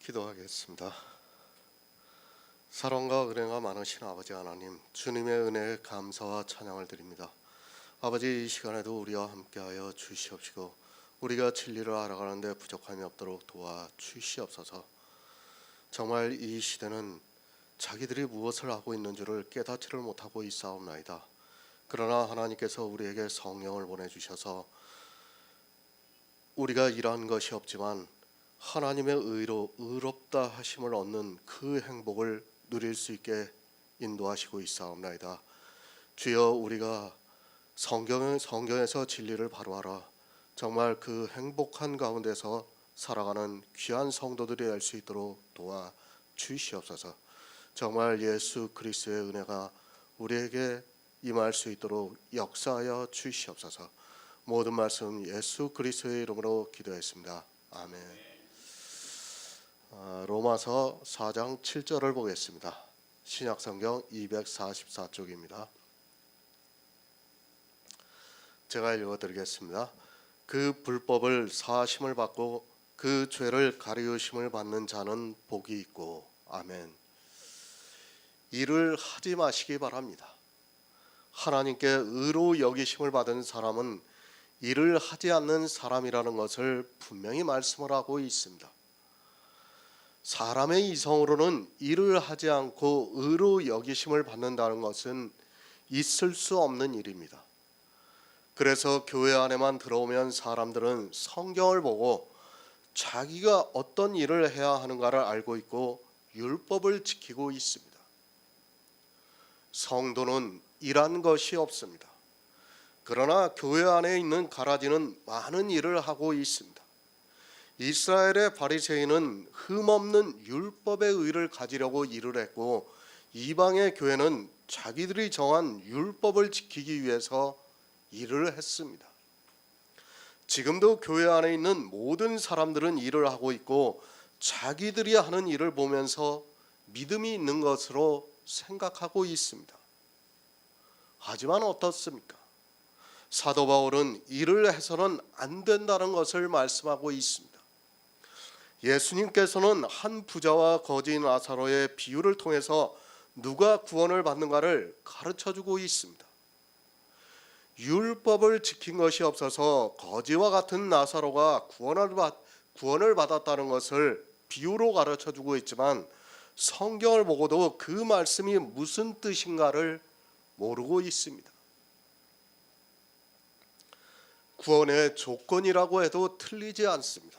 기도하겠습니다. 사랑과 은혜가 많으신 아버지 하나님, 주님의 은혜에 감사와 찬양을 드립니다. 아버지, 이 시간에도 우리와 함께하여 주시옵시고 우리가 진리를 알아가는데 부족함이 없도록 도와 주시옵소서. 정말 이 시대는 자기들이 무엇을 하고 있는 줄을 깨닫지를 못하고 있사옵나이다. 그러나 하나님께서 우리에게 성령을 보내주셔서 우리가 일한 것이 없지만 하나님의 의로 의롭다 하심을 얻는 그 행복을 누릴 수 있게 인도하시고 있사옵나이다. 주여, 우리가 성경에서 진리를 바로하라. 정말 그 행복한 가운데서 살아가는 귀한 성도들이 될 수 있도록 도와 주시옵소서. 정말 예수 그리스도의 은혜가 우리에게 임할 수 있도록 역사하여 주시옵소서. 모든 말씀 예수 그리스도의 이름으로 기도했습니다. 아멘. 로마서 4장 7절을 보겠습니다. 신약성경 244쪽입니다. 제가 읽어드리겠습니다. 그 불법을 사하심을 받고 그 죄를 가리우심을 받는 자는 복이 있고. 아멘. 일을 하지 마시기 바랍니다. 하나님께 의로 여기심을 받은 사람은 일을 하지 않는 사람이라는 것을 분명히 말씀을 하고 있습니다. 사람의 이성으로는 일을 하지 않고 의로 여기심을 받는다는 것은 있을 수 없는 일입니다. 그래서 교회 안에만 들어오면 사람들은 성경을 보고 자기가 어떤 일을 해야 하는가를 알고 있고 율법을 지키고 있습니다. 성도는 일한 것이 없습니다. 그러나 교회 안에 있는 가라지는 많은 일을 하고 있습니다. 이스라엘의 바리새인은 흠없는 율법의 의를 가지려고 일을 했고, 이방의 교회는 자기들이 정한 율법을 지키기 위해서 일을 했습니다. 지금도 교회 안에 있는 모든 사람들은 일을 하고 있고 자기들이 하는 일을 보면서 믿음이 있는 것으로 생각하고 있습니다. 하지만 어떻습니까? 사도 바울은 일을 해서는 안 된다는 것을 말씀하고 있습니다. 예수님께서는 한 부자와 거지인 나사로의 비유를 통해서 누가 구원을 받는가를 가르쳐주고 있습니다. 율법을 지킨 것이 없어서 거지와 같은 나사로가 구원을 받았다는 것을 비유로 가르쳐주고 있지만, 성경을 보고도 그 말씀이 무슨 뜻인가를 모르고 있습니다. 구원의 조건이라고 해도 틀리지 않습니다.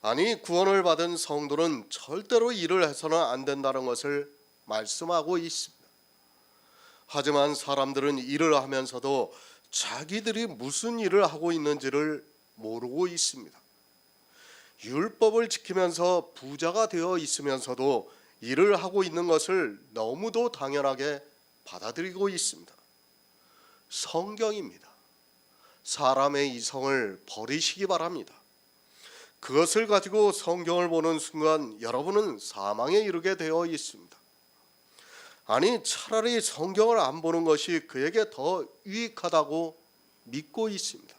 아니, 구원을 받은 성도는 절대로 일을 해서는 안 된다는 것을 말씀하고 있습니다. 하지만 사람들은 일을 하면서도 자기들이 무슨 일을 하고 있는지를 모르고 있습니다. 율법을 지키면서 부자가 되어 있으면서도 일을 하고 있는 것을 너무도 당연하게 받아들이고 있습니다. 성경입니다. 사람의 이성을 버리시기 바랍니다. 그것을 가지고 성경을 보는 순간 여러분은 사망에 이르게 되어 있습니다. 아니, 차라리 성경을 안 보는 것이 그에게 더 유익하다고 믿고 있습니다.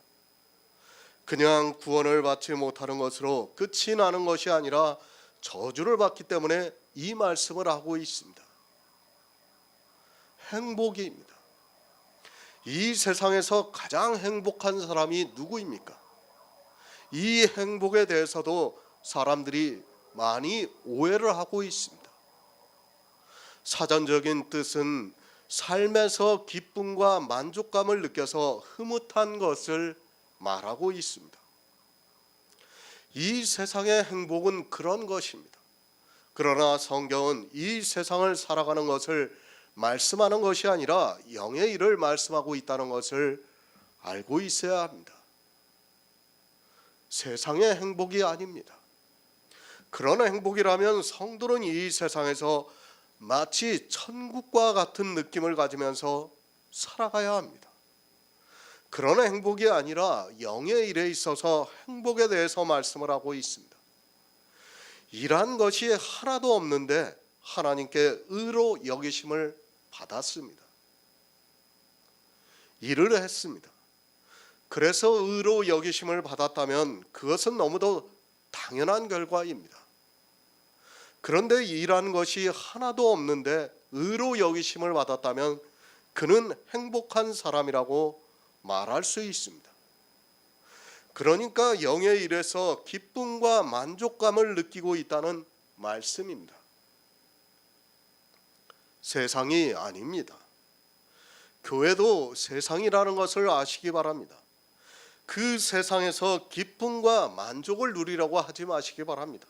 그냥 구원을 받지 못하는 것으로 끝이 나는 것이 아니라 저주를 받기 때문에 이 말씀을 하고 있습니다. 행복입니다. 이 세상에서 가장 행복한 사람이 누구입니까? 이 행복에 대해서도 사람들이 많이 오해를 하고 있습니다. 사전적인 뜻은 삶에서 기쁨과 만족감을 느껴서 흐뭇한 것을 말하고 있습니다. 이 세상의 행복은 그런 것입니다. 그러나 성경은 이 세상을 살아가는 것을 말씀하는 것이 아니라 영의 일을 말씀하고 있다는 것을 알고 있어야 합니다. 세상의 행복이 아닙니다. 그런 행복이라면 성도는 이 세상에서 마치 천국과 같은 느낌을 가지면서 살아가야 합니다. 그런 행복이 아니라 영의 일에 있어서 행복에 대해서 말씀을 하고 있습니다. 일한 것이 하나도 없는데 하나님께 의로 여기심을 받았습니다. 일을 했습니다. 그래서 의로 여기심을 받았다면 그것은 너무도 당연한 결과입니다. 그런데 일한 것이 하나도 없는데 의로 여기심을 받았다면 그는 행복한 사람이라고 말할 수 있습니다. 그러니까 영의 일에서 기쁨과 만족감을 느끼고 있다는 말씀입니다. 세상이 아닙니다. 교회도 세상이라는 것을 아시기 바랍니다. 그 세상에서 기쁨과 만족을 누리려고 하지 마시기 바랍니다.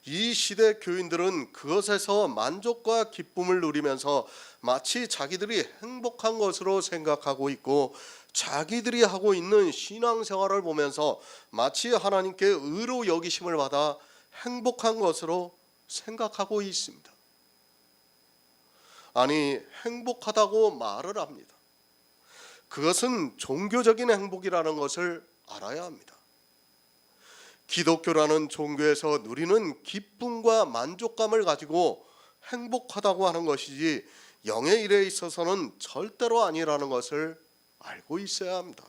이 시대 교인들은 그것에서 만족과 기쁨을 누리면서 마치 자기들이 행복한 것으로 생각하고 있고, 자기들이 하고 있는 신앙생활을 보면서 마치 하나님께 의로 여기심을 받아 행복한 것으로 생각하고 있습니다. 아니, 행복하다고 말을 합니다. 그것은 종교적인 행복이라는 것을 알아야 합니다. 기독교라는 종교에서 누리는 기쁨과 만족감을 가지고 행복하다고 하는 것이지 영의 일에 있어서는 절대로 아니라는 것을 알고 있어야 합니다.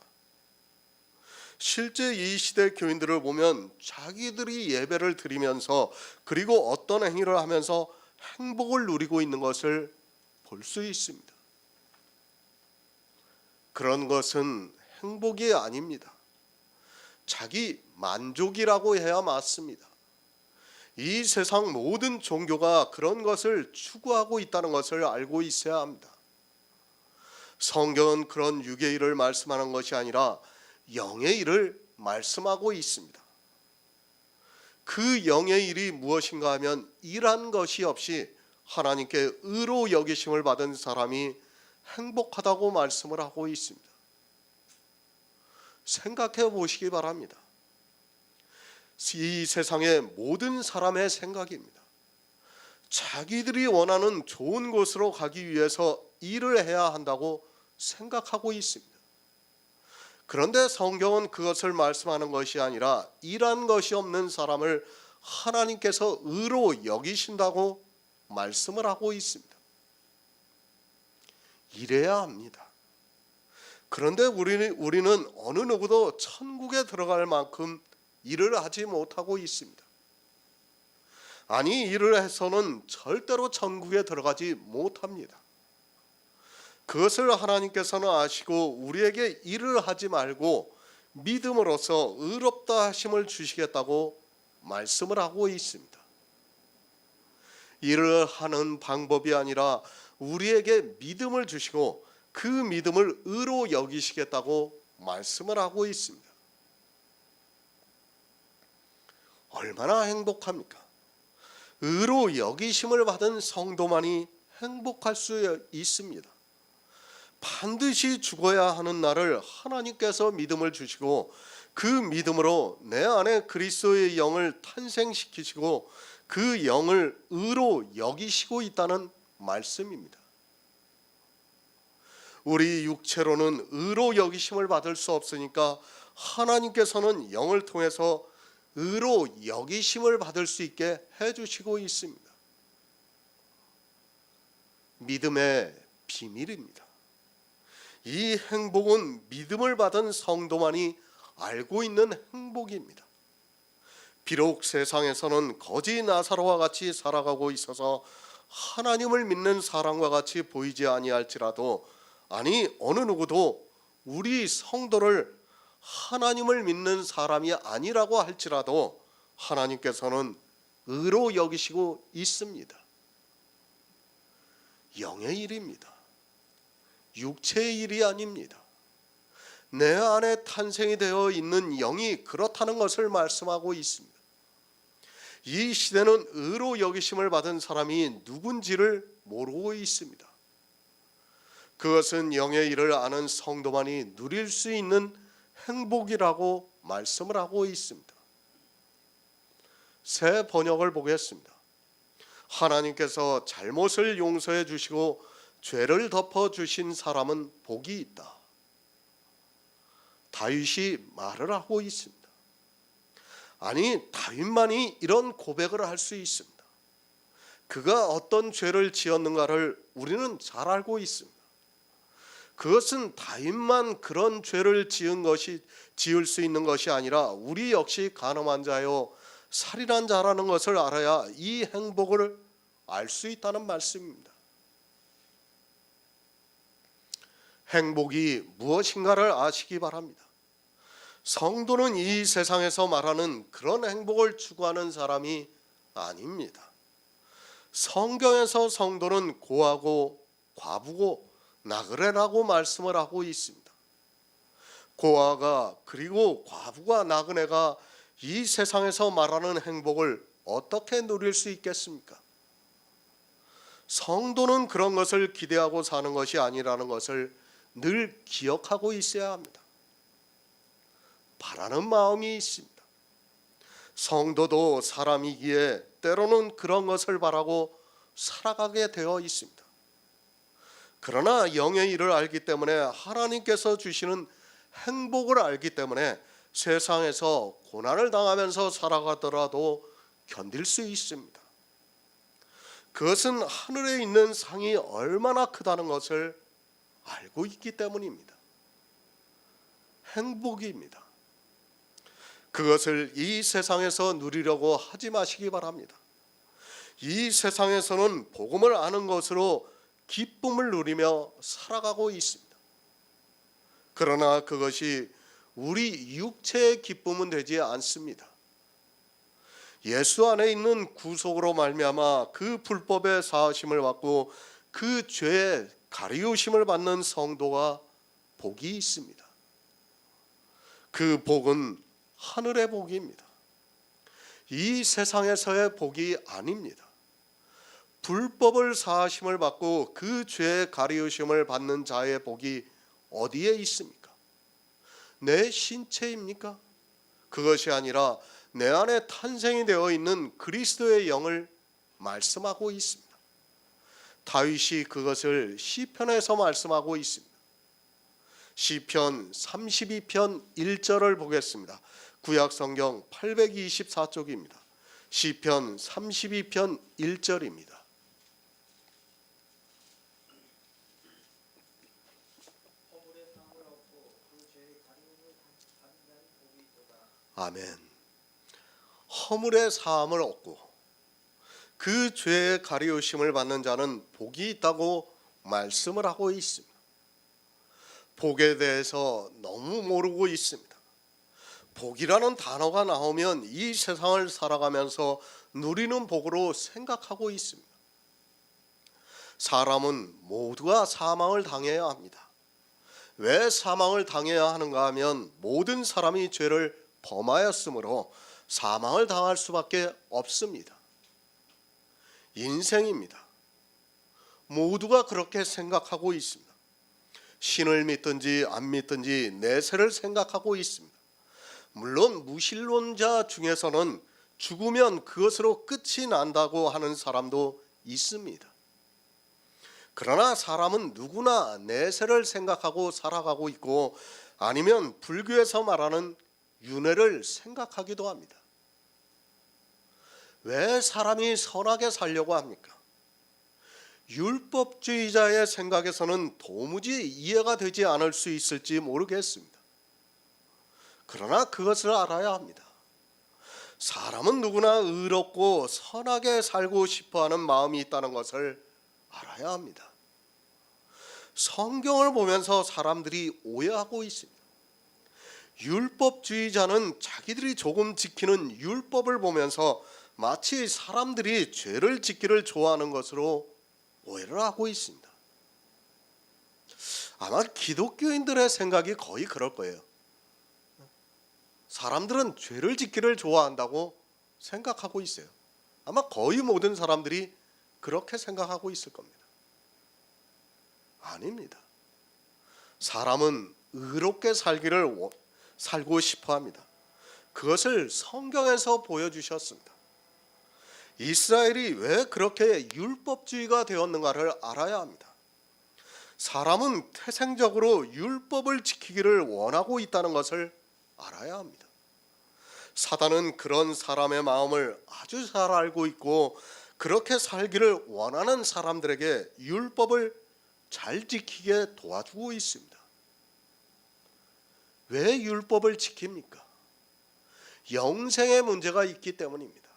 실제 이 시대 교인들을 보면 자기들이 예배를 드리면서 그리고 어떤 행위를 하면서 행복을 누리고 있는 것을 볼 수 있습니다. 그런 것은 행복이 아닙니다. 자기 만족이라고 해야 맞습니다. 이 세상 모든 종교가 그런 것을 추구하고 있다는 것을 알고 있어야 합니다. 성경은 그런 육의 일을 말씀하는 것이 아니라 영의 일을 말씀하고 있습니다. 그 영의 일이 무엇인가 하면 일한 것이 없이 하나님께 의로 여기심을 받은 사람이 행복하다고 말씀을 하고 있습니다. 생각해 보시기 바랍니다. 이 세상의 모든 사람의 생각입니다. 자기들이 원하는 좋은 곳으로 가기 위해서 일을 해야 한다고 생각하고 있습니다. 그런데 성경은 그것을 말씀하는 것이 아니라 일한 것이 없는 사람을 하나님께서 의로 여기신다고 말씀을 하고 있습니다. 일해야 합니다. 그런데 우리는 어느 누구도 천국에 들어갈 만큼 일을 하지 못하고 있습니다. 아니, 일을 해서는 절대로 천국에 들어가지 못합니다. 그것을 하나님께서는 아시고 우리에게 일을 하지 말고 믿음으로써 의롭다 하심을 주시겠다고 말씀을 하고 있습니다. 일을 하는 방법이 아니라 우리에게 믿음을 주시고 그 믿음을 의로 여기시겠다고 말씀을 하고 있습니다. 얼마나 행복합니까? 의로 여기심을 받은 성도만이 행복할 수 있습니다. 반드시 죽어야 하는 날을 하나님께서 믿음을 주시고 그 믿음으로 내 안에 그리스도의 영을 탄생시키시고 그 영을 의로 여기시고 있다는 말씀입니다. 우리 육체로는 의로 여기심을 받을 수 없으니까 하나님께서는 영을 통해서 의로 여기심을 받을 수 있게 해주시고 있습니다. 믿음의 비밀입니다. 이 행복은 믿음을 받은 성도만이 알고 있는 행복입니다. 비록 세상에서는 거지 나사로와 같이 살아가고 있어서 하나님을 믿는 사람과 같이 보이지 아니할지라도, 아니 어느 누구도 우리 성도를 하나님을 믿는 사람이 아니라고 할지라도 하나님께서는 의로 여기시고 있습니다. 영의 일입니다. 육체의 일이 아닙니다. 내 안에 탄생이 되어 있는 영이 그렇다는 것을 말씀하고 있습니다. 이 시대는 의로 여기심을 받은 사람이 누군지를 모르고 있습니다. 그것은 영의 일을 아는 성도만이 누릴 수 있는 행복이라고 말씀을 하고 있습니다. 새 번역을 보겠습니다. 하나님께서 잘못을 용서해 주시고 죄를 덮어 주신 사람은 복이 있다. 다윗이 말을 하고 있습니다. 아니, 다윗만이 이런 고백을 할 수 있습니다. 그가 어떤 죄를 지었는가를 우리는 잘 알고 있습니다. 그것은 다윗만 그런 죄를 지을 수 있는 것이 아니라 우리 역시 간음한 자요 살인한 자라는 것을 알아야 이 행복을 알 수 있다는 말씀입니다. 행복이 무엇인가를 아시기 바랍니다. 성도는 이 세상에서 말하는 그런 행복을 추구하는 사람이 아닙니다. 성경에서 성도는 고아고 과부고 나그네라고 말씀을 하고 있습니다. 고아가 그리고 과부가 나그네가 이 세상에서 말하는 행복을 어떻게 누릴 수 있겠습니까? 성도는 그런 것을 기대하고 사는 것이 아니라는 것을 늘 기억하고 있어야 합니다. 바라는 마음이 있습니다. 성도도 사람이기에 때로는 그런 것을 바라고 살아가게 되어 있습니다. 그러나 영의 일을 알기 때문에 하나님께서 주시는 행복을 알기 때문에 세상에서 고난을 당하면서 살아가더라도 견딜 수 있습니다. 그것은 하늘에 있는 상이 얼마나 크다는 것을 알고 있기 때문입니다. 행복입니다. 그것을 이 세상에서 누리려고 하지 마시기 바랍니다. 이 세상에서는 복음을 아는 것으로 기쁨을 누리며 살아가고 있습니다. 그러나 그것이 우리 육체의 기쁨은 되지 않습니다. 예수 안에 있는 구속으로 말미암아 그 불법의 사하심을 받고 그 죄의 가리우심을 받는 성도가 복이 있습니다. 그 복은 하늘의 복입니다. 이 세상에서의 복이 아닙니다. 불법을 사하심을 받고 그 죄의 가리우심을 받는 자의 복이 어디에 있습니까? 내 신체입니까? 그것이 아니라 내 안에 탄생이 되어 있는 그리스도의 영을 말씀하고 있습니다. 다윗이 그것을 시편에서 말씀하고 있습니다. 시편 32편 1절을 보겠습니다. 구약성경 824쪽입니다. 시편 32편 1절입니다. 아멘. 허물의 사함을 얻고 그 죄의 가리우심을 받는 자는 복이 있다고 말씀을 하고 있습니다. 복에 대해서 너무 모르고 있습니다. 복이라는 단어가 나오면 이 세상을 살아가면서 누리는 복으로 생각하고 있습니다. 사람은 모두가 사망을 당해야 합니다. 왜 사망을 당해야 하는가 하면 모든 사람이 죄를 범하였으므로 사망을 당할 수밖에 없습니다. 인생입니다. 모두가 그렇게 생각하고 있습니다. 신을 믿든지 안 믿든지 내세를 생각하고 있습니다. 물론 무신론자 중에서는 죽으면 그것으로 끝이 난다고 하는 사람도 있습니다. 그러나 사람은 누구나 내세를 생각하고 살아가고 있고 아니면 불교에서 말하는 윤회를 생각하기도 합니다. 왜 사람이 선하게 살려고 합니까? 율법주의자의 생각에서는 도무지 이해가 되지 않을 수 있을지 모르겠습니다. 그러나 그것을 알아야 합니다. 사람은 누구나 의롭고 선하게 살고 싶어하는 마음이 있다는 것을 알아야 합니다. 성경을 보면서 사람들이 오해하고 있습니다. 율법주의자는 자기들이 조금 지키는 율법을 보면서 마치 사람들이 죄를 짓기를 좋아하는 것으로 오해를 하고 있습니다. 아마 기독교인들의 생각이 거의 그럴 거예요. 사람들은 죄를 짓기를 좋아한다고 생각하고 있어요. 아마 거의 모든 사람들이 그렇게 생각하고 있을 겁니다. 아닙니다. 사람은 의롭게 살고 싶어 합니다. 그것을 성경에서 보여주셨습니다. 이스라엘이 왜 그렇게 율법주의가 되었는가를 알아야 합니다. 사람은 태생적으로 율법을 지키기를 원하고 있다는 것을 알아야 합니다. 사단은 그런 사람의 마음을 아주 잘 알고 있고 그렇게 살기를 원하는 사람들에게 율법을 잘 지키게 도와주고 있습니다. 왜 율법을 지킵니까? 영생의 문제가 있기 때문입니다.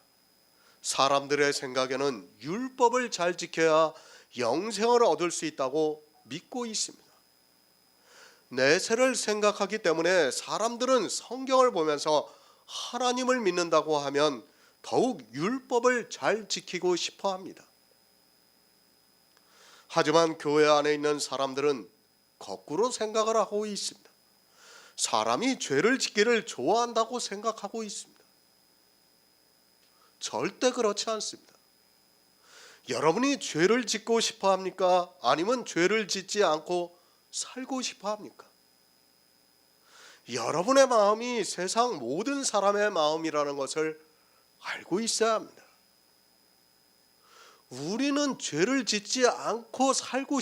사람들의 생각에는 율법을 잘 지켜야 영생을 얻을 수 있다고 믿고 있습니다. 내세를 생각하기 때문에 사람들은 성경을 보면서 하나님을 믿는다고 하면 더욱 율법을 잘 지키고 싶어 합니다. 하지만 교회 안에 있는 사람들은 거꾸로 생각을 하고 있습니다. 사람이 죄를 짓기를 좋아한다고 생각하고 있습니다. 절대 그렇지 않습니다. 여러분이 죄를 짓고 싶어 합니까? 아니면 죄를 짓지 않고 살고 싶어 합니까? 여러분의 마음이 세상 모든 사람의 마음이라는 것을 알고 있어야 합니다. 우리는 죄를 짓지 않고 살고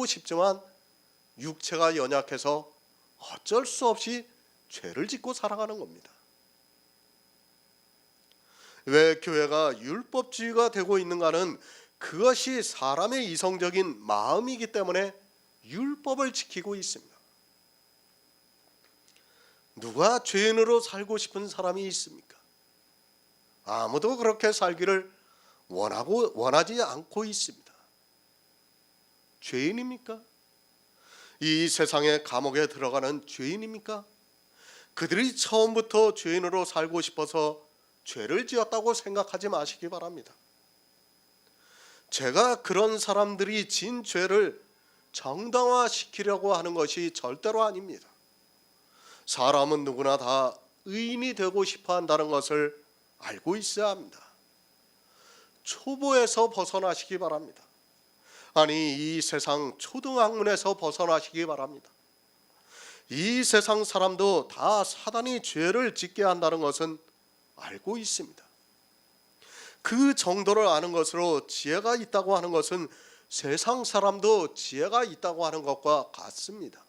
싶지만 육체가 연약해서 어쩔 수 없이 죄를 짓고 살아가는 겁니다. 왜 교회가 율법주의가 되고 있는가는 그것이 사람의 이성적인 마음이기 때문에 율법을 지키고 있습니다. 누가 죄인으로 살고 싶은 사람이 있습니까? 아무도 그렇게 살기를 원하지 않고 있습니다. 죄인입니까? 이 세상의 감옥에 들어가는 죄인입니까? 그들이 처음부터 죄인으로 살고 싶어서 죄를 지었다고 생각하지 마시기 바랍니다. 제가 그런 사람들이 진 죄를 정당화시키려고 하는 것이 절대로 아닙니다. 사람은 누구나 다 의인이 되고 싶어 한다는 것을 알고 있어야 합니다. 초보에서 벗어나시기 바랍니다. 아니, 이 세상 초등학문에서 벗어나시기 바랍니다. 이 세상 사람도 다 사단이 죄를 짓게 한다는 것은 알고 있습니다. 그 정도를 아는 것으로 지혜가 있다고 하는 것은 세상 사람도 지혜가 있다고 하는 것과 같습니다.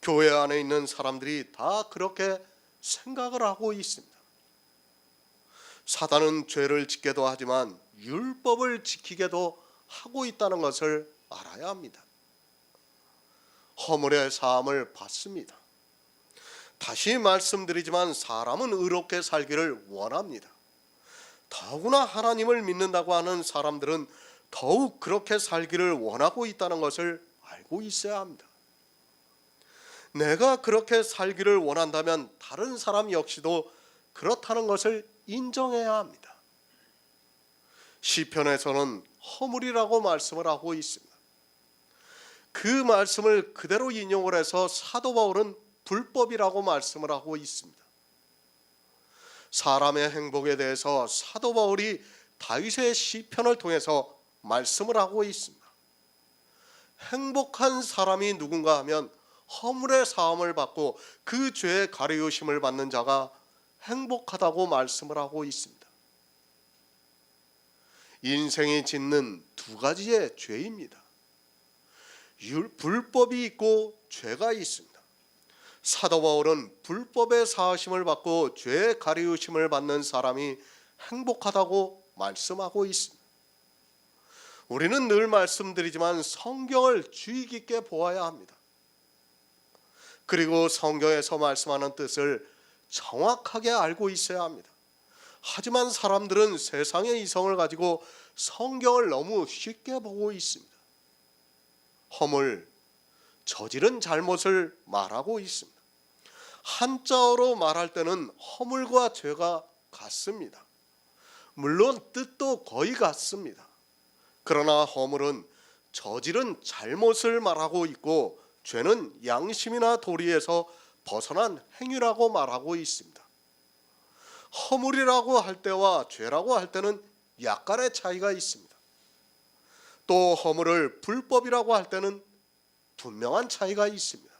교회 안에 있는 사람들이 다 그렇게 생각을 하고 있습니다. 사단은 죄를 짓게도 하지만 율법을 지키게도 하고 있다는 것을 알아야 합니다. 허물의 사함을 받습니다. 다시 말씀드리지만 사람은 의롭게 살기를 원합니다. 더구나 하나님을 믿는다고 하는 사람들은 더욱 그렇게 살기를 원하고 있다는 것을 알고 있어야 합니다. 내가 그렇게 살기를 원한다면 다른 사람 역시도 그렇다는 것을 인정해야 합니다. 시편에서는 허물이라고 말씀을 하고 있습니다. 그 말씀을 그대로 인용을 해서 사도 바울은 불법이라고 말씀을 하고 있습니다. 사람의 행복에 대해서 사도 바울이 다윗의 시편을 통해서 말씀을 하고 있습니다. 행복한 사람이 누군가 하면 허물의 사함을 받고 그 죄의 가리우심을 받는 자가 행복하다고 말씀을 하고 있습니다. 인생이 짓는 두 가지의 죄입니다. 불법이 있고 죄가 있습니다. 사도 바울은 불법의 사하심을 받고 죄의 가리우심을 받는 사람이 행복하다고 말씀하고 있습니다. 우리는 늘 말씀드리지만 성경을 주의 깊게 보아야 합니다. 그리고 성경에서 말씀하는 뜻을 정확하게 알고 있어야 합니다. 하지만 사람들은 세상의 이성을 가지고 성경을 너무 쉽게 보고 있습니다. 허물, 저지른 잘못을 말하고 있습니다. 한자어로 말할 때는 허물과 죄가 같습니다. 물론 뜻도 거의 같습니다. 그러나 허물은 저지른 잘못을 말하고 있고 죄는 양심이나 도리에서 벗어난 행위라고 말하고 있습니다. 허물이라고 할 때와 죄라고 할 때는 약간의 차이가 있습니다. 또 허물을 불법이라고 할 때는 분명한 차이가 있습니다.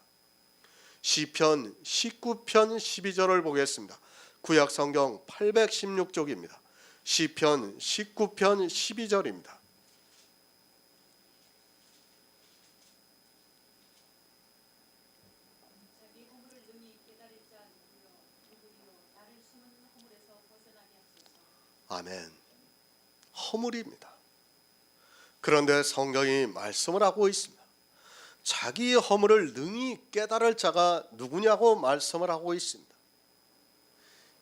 시편 19편 12절을 보겠습니다. 구약성경 816쪽입니다. 시편 19편 12절입니다. 아멘. 허물입니다. 그런데 성경이 말씀을 하고 있습니다. 자기의 허물을 능히 깨달을 자가 누구냐고 말씀을 하고 있습니다.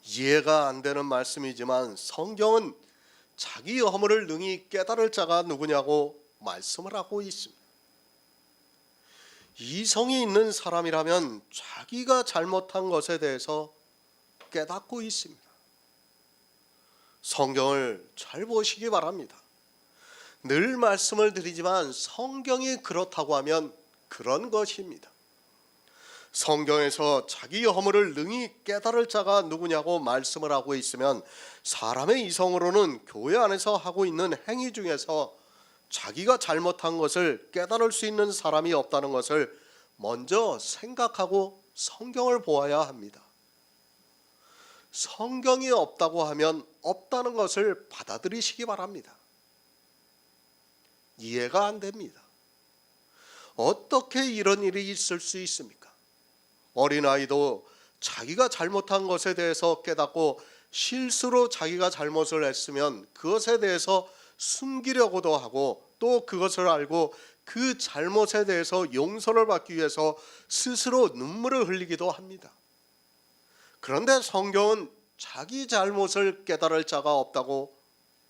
이해가 안 되는 말씀이지만 성경은 자기 허물을 능히 깨달을 자가 누구냐고 말씀을 하고 있습니다. 이성이 있는 사람이라면 자기가 잘못한 것에 대해서 깨닫고 있습니다. 성경을 잘 보시기 바랍니다. 늘 말씀을 드리지만 성경이 그렇다고 하면 그런 것입니다. 성경에서 자기 허물을 능히 깨달을 자가 누구냐고 말씀을 하고 있으면 사람의 이성으로는 교회 안에서 하고 있는 행위 중에서 자기가 잘못한 것을 깨달을 수 있는 사람이 없다는 것을 먼저 생각하고 성경을 보아야 합니다. 성경이 없다고 하면 없다는 것을 받아들이시기 바랍니다. 이해가 안 됩니다. 어떻게 이런 일이 있을 수 있습니까? 어린아이도 자기가 잘못한 것에 대해서 깨닫고 실수로 자기가 잘못을 했으면 그것에 대해서 숨기려고도 하고 또 그것을 알고 그 잘못에 대해서 용서를 받기 위해서 스스로 눈물을 흘리기도 합니다. 그런데 성경은 자기 잘못을 깨달을 자가 없다고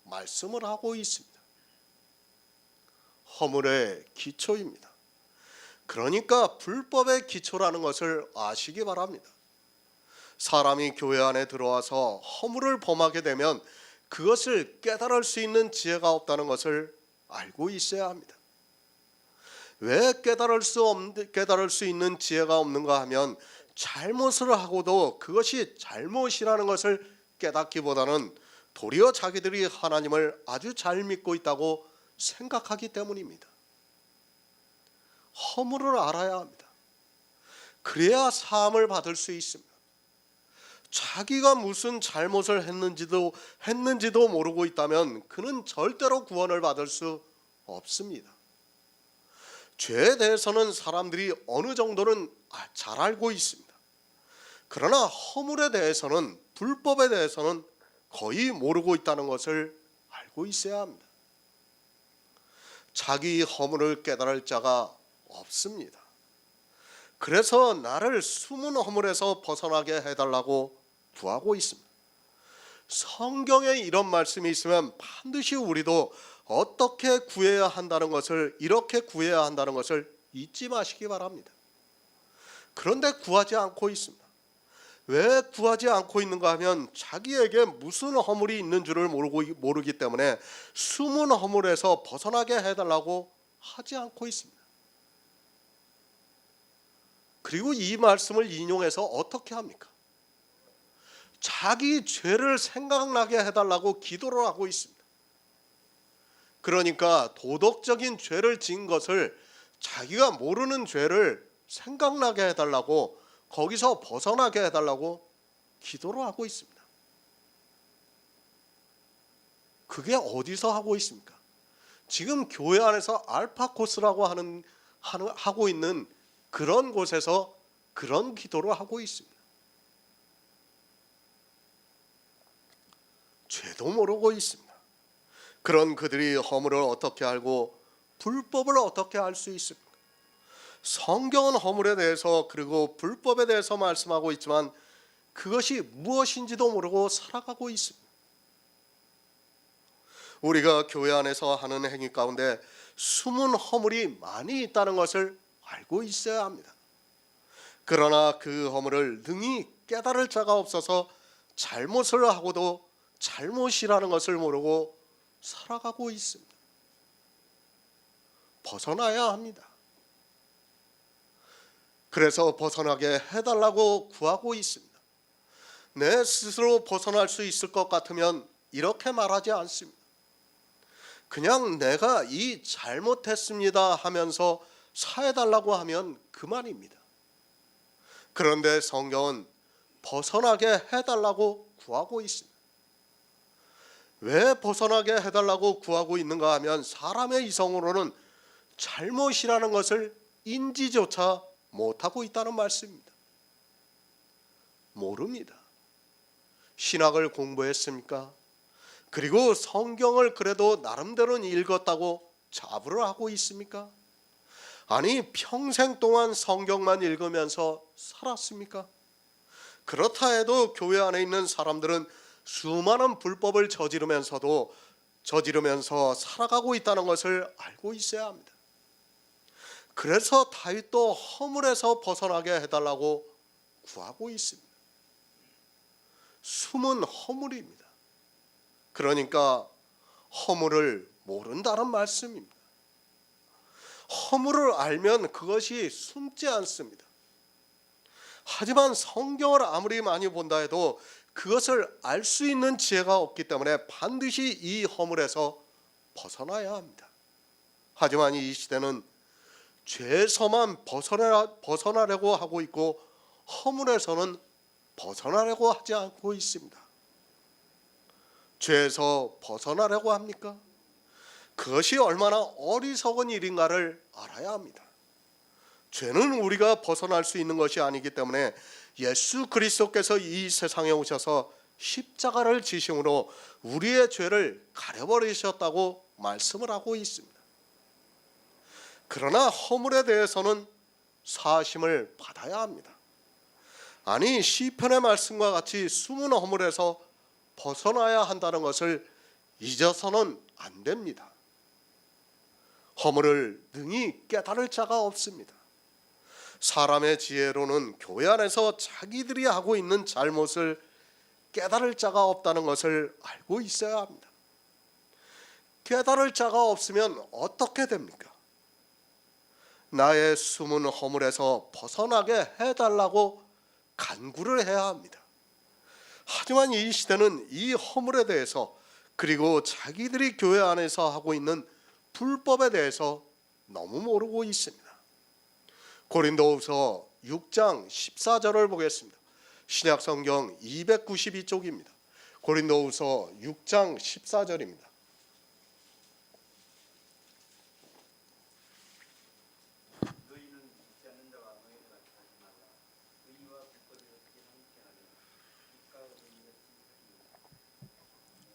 말씀을 하고 있습니다. 허물의 기초입니다. 그러니까 불법의 기초라는 것을 아시기 바랍니다. 사람이 교회 안에 들어와서 허물을 범하게 되면 그것을 깨달을 수 있는 지혜가 없다는 것을 알고 있어야 합니다. 왜 깨달을 수 있는 지혜가 없는가 하면 잘못을 하고도 그것이 잘못이라는 것을 깨닫기보다는 도리어 자기들이 하나님을 아주 잘 믿고 있다고 생각하기 때문입니다. 허물을 알아야 합니다. 그래야 사함을 받을 수 있습니다. 자기가 무슨 잘못을 했는지도 모르고 있다면 그는 절대로 구원을 받을 수 없습니다. 죄에 대해서는 사람들이 어느 정도는 잘 알고 있습니다. 그러나 허물에 대해서는, 불법에 대해서는 거의 모르고 있다는 것을 알고 있어야 합니다. 자기 허물을 깨달을 자가 없습니다. 그래서 나를 숨은 허물에서 벗어나게 해달라고 구하고 있습니다. 성경에 이런 말씀이 있으면 반드시 우리도 어떻게 구해야 한다는 것을, 이렇게 구해야 한다는 것을 잊지 마시기 바랍니다. 그런데 구하지 않고 있습니다. 왜 구하지 않고 있는가 하면 자기에게 무슨 허물이 있는 줄을 모르기 때문에 숨은 허물에서 벗어나게 해달라고 하지 않고 있습니다. 그리고 이 말씀을 인용해서 어떻게 합니까? 자기 죄를 생각나게 해달라고 기도를 하고 있습니다. 그러니까 도덕적인 죄를 지은 것을, 자기가 모르는 죄를 생각나게 해달라고, 거기서 벗어나게 해달라고 기도를 하고 있습니다. 그게 어디서 하고 있습니까? 지금 교회 안에서 알파 코스라고 하고 있는 그런 곳에서 그런 기도를 하고 있습니다. 죄도 모르고 있습니다. 그런 그들이 허물을 어떻게 알고 불법을 어떻게 알 수 있습니까? 성경은 허물에 대해서 그리고 불법에 대해서 말씀하고 있지만 그것이 무엇인지도 모르고 살아가고 있습니다. 우리가 교회 안에서 하는 행위 가운데 숨은 허물이 많이 있다는 것을 알고 있어야 합니다. 그러나 그 허물을 능히 깨달을 자가 없어서 잘못을 하고도 잘못이라는 것을 모르고 살아가고 있습니다. 벗어나야 합니다. 그래서 벗어나게 해달라고 구하고 있습니다. 내 스스로 벗어날 수 있을 것 같으면 이렇게 말하지 않습니다. 그냥 내가 이 잘못했습니다 하면서 사해달라고 하면 그만입니다. 그런데 성경은 벗어나게 해달라고 구하고 있습니다. 왜 벗어나게 해달라고 구하고 있는가 하면 사람의 이성으로는 잘못이라는 것을 인지조차 못하고 있다는 말씀입니다. 모릅니다. 신학을 공부했습니까? 그리고 성경을 그래도 나름대로는 읽었다고 자부를 하고 있습니까? 아니 평생 동안 성경만 읽으면서 살았습니까? 그렇다 해도 교회 안에 있는 사람들은 수많은 불법을 저지르면서 살아가고 있다는 것을 알고 있어야 합니다. 그래서 다윗도 허물에서 벗어나게 해달라고 구하고 있습니다. 숨은 허물입니다. 그러니까 허물을 모른다는 말씀입니다. 허물을 알면 그것이 숨지 않습니다. 하지만 성경을 아무리 많이 본다 해도 그것을 알 수 있는 지혜가 없기 때문에 반드시 이 허물에서 벗어나야 합니다. 하지만 이 시대는 죄에서만 벗어나려고 하고 있고 허물에서는 벗어나려고 하지 않고 있습니다. 죄에서 벗어나려고 합니까? 그것이 얼마나 어리석은 일인가를 알아야 합니다. 죄는 우리가 벗어날 수 있는 것이 아니기 때문에 예수 그리스도께서 이 세상에 오셔서 십자가를 지심으로 우리의 죄를 가려버리셨다고 말씀을 하고 있습니다. 그러나 허물에 대해서는 사하심을 받아야 합니다. 아니, 시편의 말씀과 같이 숨은 허물에서 벗어나야 한다는 것을 잊어서는 안 됩니다. 허물을 능히 깨달을 자가 없습니다. 사람의 지혜로는 교회 안에서 자기들이 하고 있는 잘못을 깨달을 자가 없다는 것을 알고 있어야 합니다. 깨달을 자가 없으면 어떻게 됩니까? 나의 숨은 허물에서 벗어나게 해달라고 간구를 해야 합니다. 하지만 이 시대는 이 허물에 대해서, 그리고 자기들이 교회 안에서 하고 있는 불법에 대해서 너무 모르고 있습니다. 고린도후서 6장 14절을 보겠습니다. 신약성경 292쪽입니다. 고린도후서 6장 14절입니다.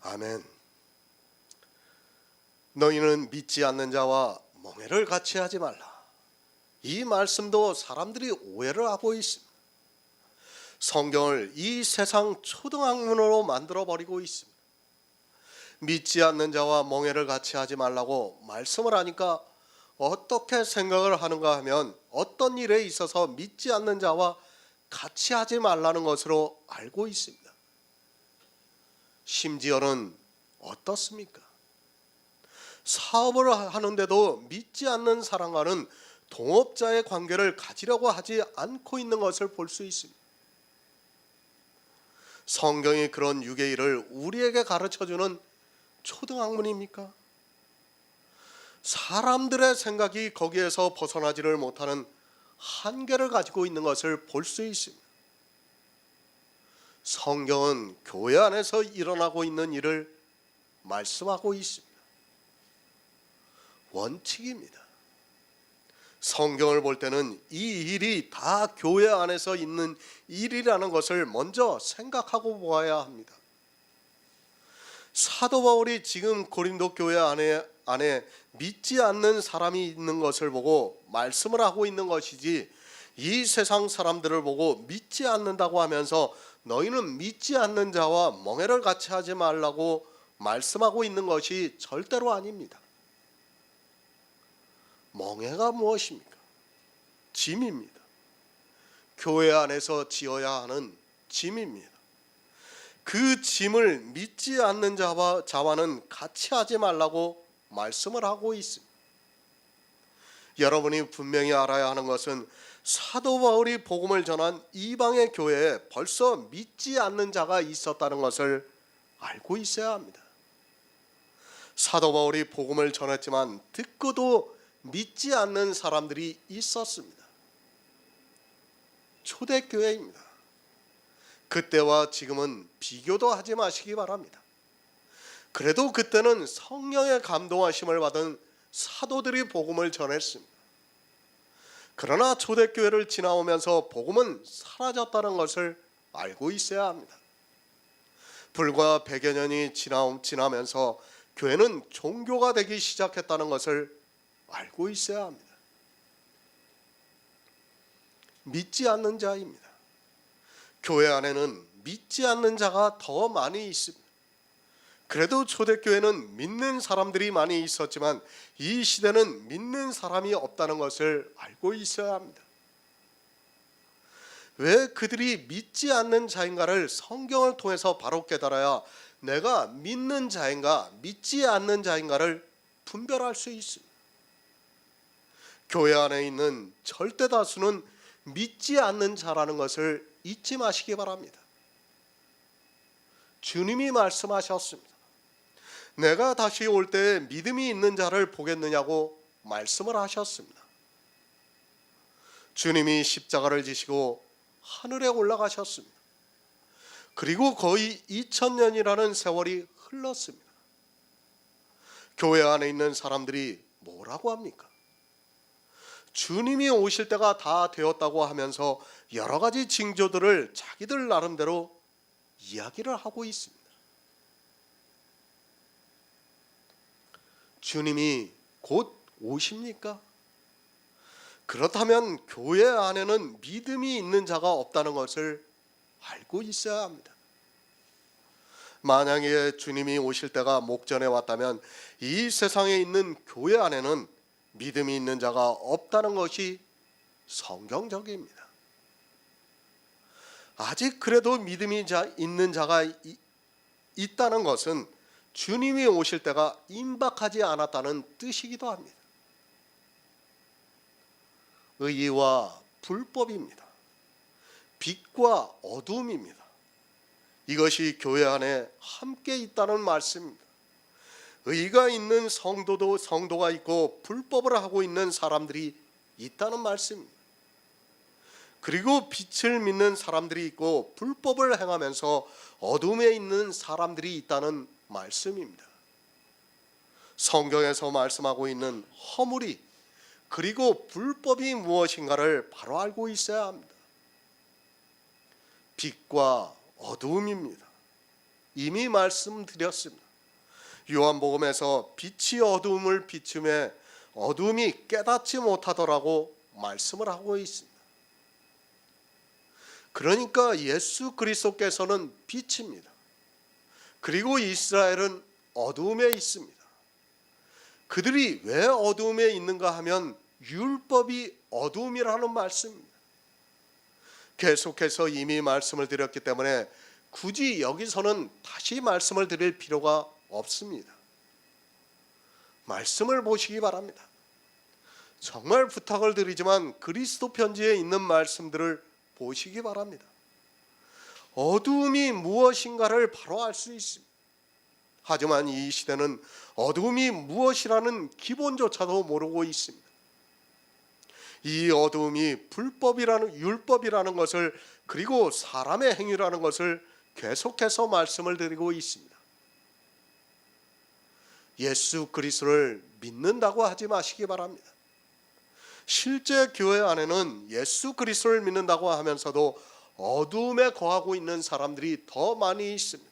아멘. 너희는 믿지 않는 자와 멍에를 같이 하지 말라. 이 말씀도 사람들이 오해를 하고 있습니다. 성경을 이 세상 초등학문으로 만들어버리고 있습니다. 믿지 않는 자와 멍에를 같이 하지 말라고 말씀을 하니까 어떻게 생각을 하는가 하면 어떤 일에 있어서 믿지 않는 자와 같이 하지 말라는 것으로 알고 있습니다. 심지어는 어떻습니까? 사업을 하는데도 믿지 않는 사람과는 동업자의 관계를 가지려고 하지 않고 있는 것을 볼 수 있습니다. 성경이 그런 유괴일을 우리에게 가르쳐주는 초등학문입니까? 사람들의 생각이 거기에서 벗어나지를 못하는 한계를 가지고 있는 것을 볼 수 있습니다. 성경은 교회 안에서 일어나고 있는 일을 말씀하고 있습니다. 원칙입니다. 성경을 볼 때는 이 일이 다 교회 안에서 있는 일이라는 것을 먼저 생각하고 보아야 합니다. 사도 바울이 지금 고린도 교회 안에 믿지 않는 사람이 있는 것을 보고 말씀을 하고 있는 것이지, 이 세상 사람들을 보고 믿지 않는다고 하면서 너희는 믿지 않는 자와 멍에를 같이 하지 말라고 말씀하고 있는 것이 절대로 아닙니다. 멍에가 무엇입니까? 짐입니다. 교회 안에서 지어야 하는 짐입니다. 그 짐을 믿지 않는 자와는 같이 하지 말라고 말씀을 하고 있습니다. 여러분이 분명히 알아야 하는 것은 사도 바울이 복음을 전한 이방의 교회에 벌써 믿지 않는 자가 있었다는 것을 알고 있어야 합니다. 사도 바울이 복음을 전했지만 듣고도 믿지 않는 사람들이 있었습니다. 초대교회입니다. 그때와 지금은 비교도 하지 마시기 바랍니다. 그래도 그때는 성령의 감동하심을 받은 사도들이 복음을 전했습니다. 그러나 초대교회를 지나오면서 복음은 사라졌다는 것을 알고 있어야 합니다. 불과 100여 년이 지나면서 교회는 종교가 되기 시작했다는 것을 알고 있어야 합니다. 믿지 않는 자입니다. 교회 안에는 믿지 않는 자가 더 많이 있습니다. 그래도 초대교회는 믿는 사람들이 많이 있었지만 이 시대는 믿는 사람이 없다는 것을 알고 있어야 합니다. 왜 그들이 믿지 않는 자인가를 성경을 통해서 바로 깨달아야 내가 믿는 자인가 믿지 않는 자인가를 분별할 수 있습니다. 교회 안에 있는 절대 다수는 믿지 않는 자라는 것을 잊지 마시기 바랍니다. 주님이 말씀하셨습니다. 내가 다시 올 때 믿음이 있는 자를 보겠느냐고 말씀을 하셨습니다. 주님이 십자가를 지시고 하늘에 올라가셨습니다. 그리고 거의 2000년이라는 세월이 흘렀습니다. 교회 안에 있는 사람들이 뭐라고 합니까? 주님이 오실 때가 다 되었다고 하면서 여러 가지 징조들을 자기들 나름대로 이야기를 하고 있습니다. 주님이 곧 오십니까? 그렇다면 교회 안에는 믿음이 있는 자가 없다는 것을 알고 있어야 합니다. 만약에 주님이 오실 때가 목전에 왔다면 이 세상에 있는 교회 안에는 믿음이 있는 자가 없다는 것이 성경적입니다. 아직 그래도 믿음이 있는 자가 있다는 것은 주님이 오실 때가 임박하지 않았다는 뜻이기도 합니다. 의와 불법입니다. 빛과 어둠입니다. 이것이 교회 안에 함께 있다는 말씀입니다. 의가 있는 성도가 있고 불법을 하고 있는 사람들이 있다는 말씀입니다. 그리고 빛을 믿는 사람들이 있고 불법을 행하면서 어둠에 있는 사람들이 있다는 말씀입니다. 성경에서 말씀하고 있는 허물이 그리고 불법이 무엇인가를 바로 알고 있어야 합니다. 빛과 어둠입니다. 이미 말씀드렸습니다. 요한복음에서 빛이 어둠을 비추매 어둠이 깨닫지 못하더라고 말씀을 하고 있습니다. 그러니까 예수 그리스도께서는 빛입니다. 그리고 이스라엘은 어둠에 있습니다. 그들이 왜 어둠에 있는가 하면 율법이 어둠이라는 말씀입니다. 계속해서 이미 말씀을 드렸기 때문에 굳이 여기서는 다시 말씀을 드릴 필요가 없습니다. 말씀을 보시기 바랍니다. 정말 부탁을 드리지만 그리스도 편지에 있는 말씀들을 보시기 바랍니다. 어둠이 무엇인가를 바로 알 수 있습니다. 하지만 이 시대는 어둠이 무엇이라는 기본조차도 모르고 있습니다. 이 어둠이 율법이라는 것을 그리고 사람의 행위라는 것을 계속해서 말씀을 드리고 있습니다. 예수 그리스도를 믿는다고 하지 마시기 바랍니다. 실제 교회 안에는 예수 그리스도를 믿는다고 하면서도 어둠에 거하고 있는 사람들이 더 많이 있습니다.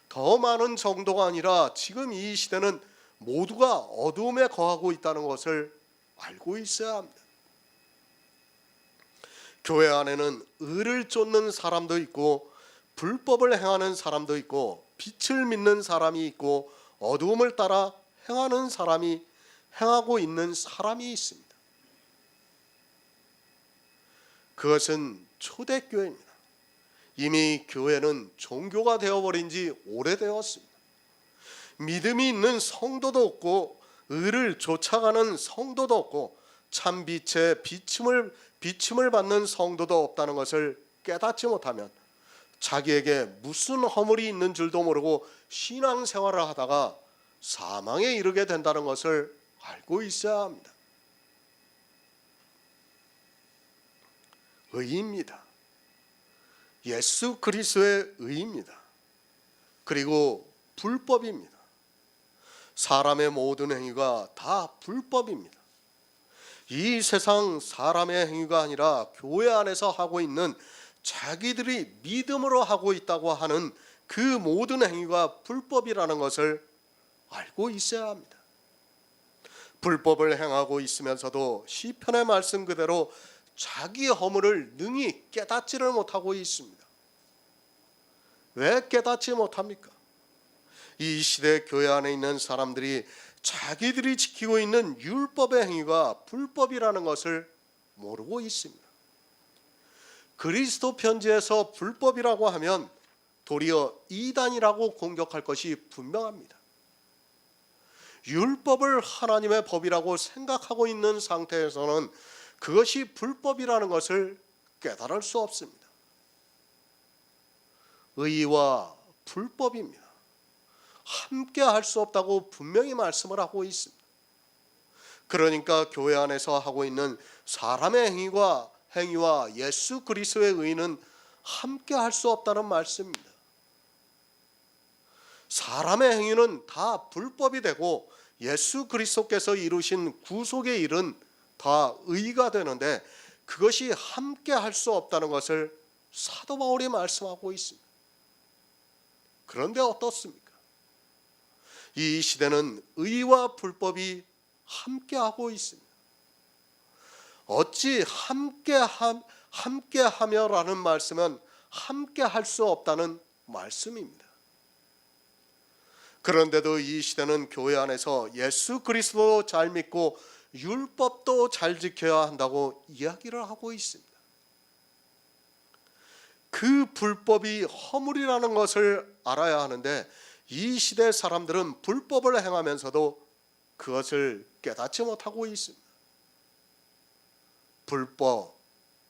더 많은 정도가 아니라 지금 이 시대는 모두가 어둠에 거하고 있다는 것을 알고 있어야 합니다. 교회 안에는 의를 쫓는 사람도 있고 불법을 행하는 사람도 있고 빛을 믿는 사람이 있고 어둠을 따라 행하고 있는 사람이 있습니다. 그것은 초대교회입니다. 이미 교회는 종교가 되어버린 지 오래되었습니다. 믿음이 있는 성도도 없고 의를 쫓아가는 성도도 없고 참 빛의 비침을 받는 성도도 없다는 것을 깨닫지 못하면 자기에게 무슨 허물이 있는 줄도 모르고 신앙생활을 하다가 사망에 이르게 된다는 것을 알고 있어야 합니다. 의입니다. 예수 그리스도의 의입니다. 그리고 불법입니다. 사람의 모든 행위가 다 불법입니다. 이 세상 사람의 행위가 아니라 교회 안에서 하고 있는 자기들이 믿음으로 하고 있다고 하는 그 모든 행위가 불법이라는 것을 알고 있어야 합니다. 불법을 행하고 있으면서도 시편의 말씀 그대로 자기 허물을 능히 깨닫지를 못하고 있습니다. 왜 깨닫지 못합니까? 이 시대 교회 안에 있는 사람들이 자기들이 지키고 있는 율법의 행위가 불법이라는 것을 모르고 있습니다. 그리스도 편지에서 불법이라고 하면 도리어 이단이라고 공격할 것이 분명합니다. 율법을 하나님의 법이라고 생각하고 있는 상태에서는 그것이 불법이라는 것을 깨달을 수 없습니다. 의와 불법입니다. 함께 할 수 없다고 분명히 말씀을 하고 있습니다. 그러니까 교회 안에서 하고 있는 사람의 행위와 예수 그리스도의 의는 함께 할 수 없다는 말씀입니다. 사람의 행위는 다 불법이 되고 예수 그리스도께서 이루신 구속의 일은 다 의가 되는데 그것이 함께 할 수 없다는 것을 사도 바울이 말씀하고 있습니다. 그런데 어떻습니까? 이 시대는 의와 불법이 함께하고 있습니다. 어찌 함께하며라는 말씀은 함께할 수 없다는 말씀입니다. 그런데도 이 시대는 교회 안에서 예수 그리스도도 잘 믿고 율법도 잘 지켜야 한다고 이야기를 하고 있습니다. 그 불법이 허물이라는 것을 알아야 하는데 이 시대 사람들은 불법을 행하면서도 그것을 깨닫지 못하고 있습니다. 불법,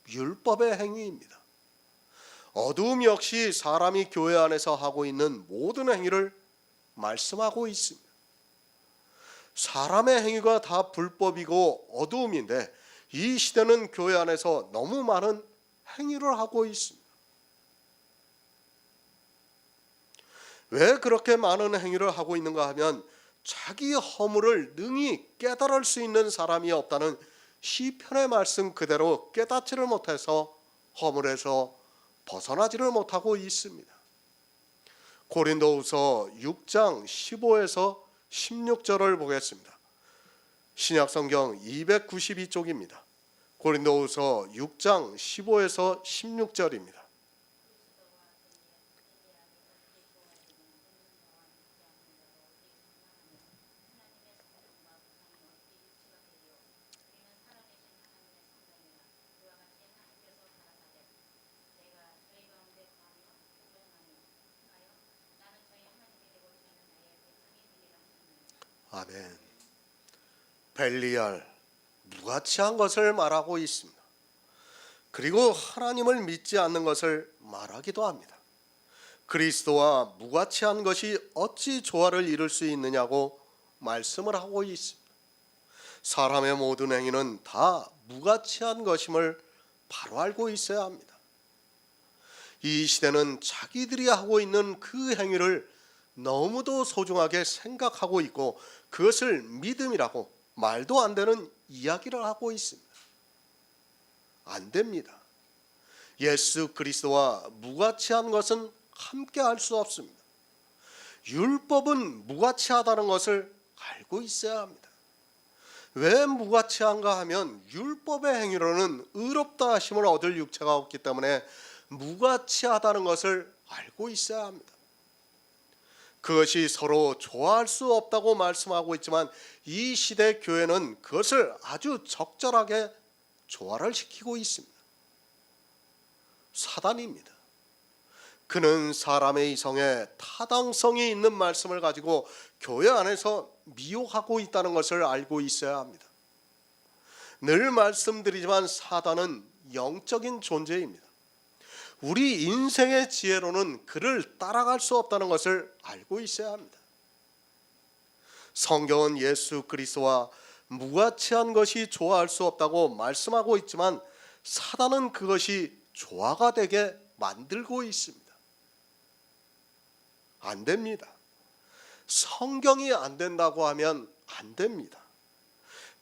율법의 행위입니다. 어두움 역시 사람이 교회 안에서 하고 있는 모든 행위를 말씀하고 있습니다. 사람의 행위가 다 불법이고 어두움인데 이 시대는 교회 안에서 너무 많은 행위를 하고 있습니다. 왜 그렇게 많은 행위를 하고 있는가 하면 자기 허물을 능히 깨달을 수 있는 사람이 없다는 시편의 말씀 그대로 깨닫지를 못해서 허물에서 벗어나지를 못하고 있습니다. 고린도후서 6장 15에서 16절을 보겠습니다. 신약성경 292쪽입니다. 고린도후서 6장 15에서 16절입니다. 아멘. 벨리알, 무가치한 것을 말하고 있습니다. 그리고 하나님을 믿지 않는 것을 말하기도 합니다. 그리스도와 무가치한 것이 어찌 조화를 이룰 수 있느냐고 말씀을 하고 있습니다. 사람의 모든 행위는 다 무가치한 것임을 바로 알고 있어야 합니다. 이 시대는 자기들이 하고 있는 그 행위를 너무도 소중하게 생각하고 있고 그것을 믿음이라고 말도 안 되는 이야기를 하고 있습니다. 안 됩니다. 예수 그리스도와 무가치한 것은 함께 할 수 없습니다. 율법은 무가치하다는 것을 알고 있어야 합니다. 왜 무가치한가 하면 율법의 행위로는 의롭다 하심을 얻을 육체가 없기 때문에 무가치하다는 것을 알고 있어야 합니다. 그것이 서로 좋아할 수 없다고 말씀하고 있지만 이 시대 교회는 그것을 아주 적절하게 조화를 시키고 있습니다. 사단입니다. 그는 사람의 이성에 타당성이 있는 말씀을 가지고 교회 안에서 미혹하고 있다는 것을 알고 있어야 합니다. 늘 말씀드리지만 사단은 영적인 존재입니다. 우리 인생의 지혜로는 그를 따라갈 수 없다는 것을 알고 있어야 합니다. 성경은 예수 그리스도와 무가치한 것이 조화할 수 없다고 말씀하고 있지만 사단은 그것이 조화가 되게 만들고 있습니다. 안 됩니다. 성경이 안 된다고 하면 안 됩니다.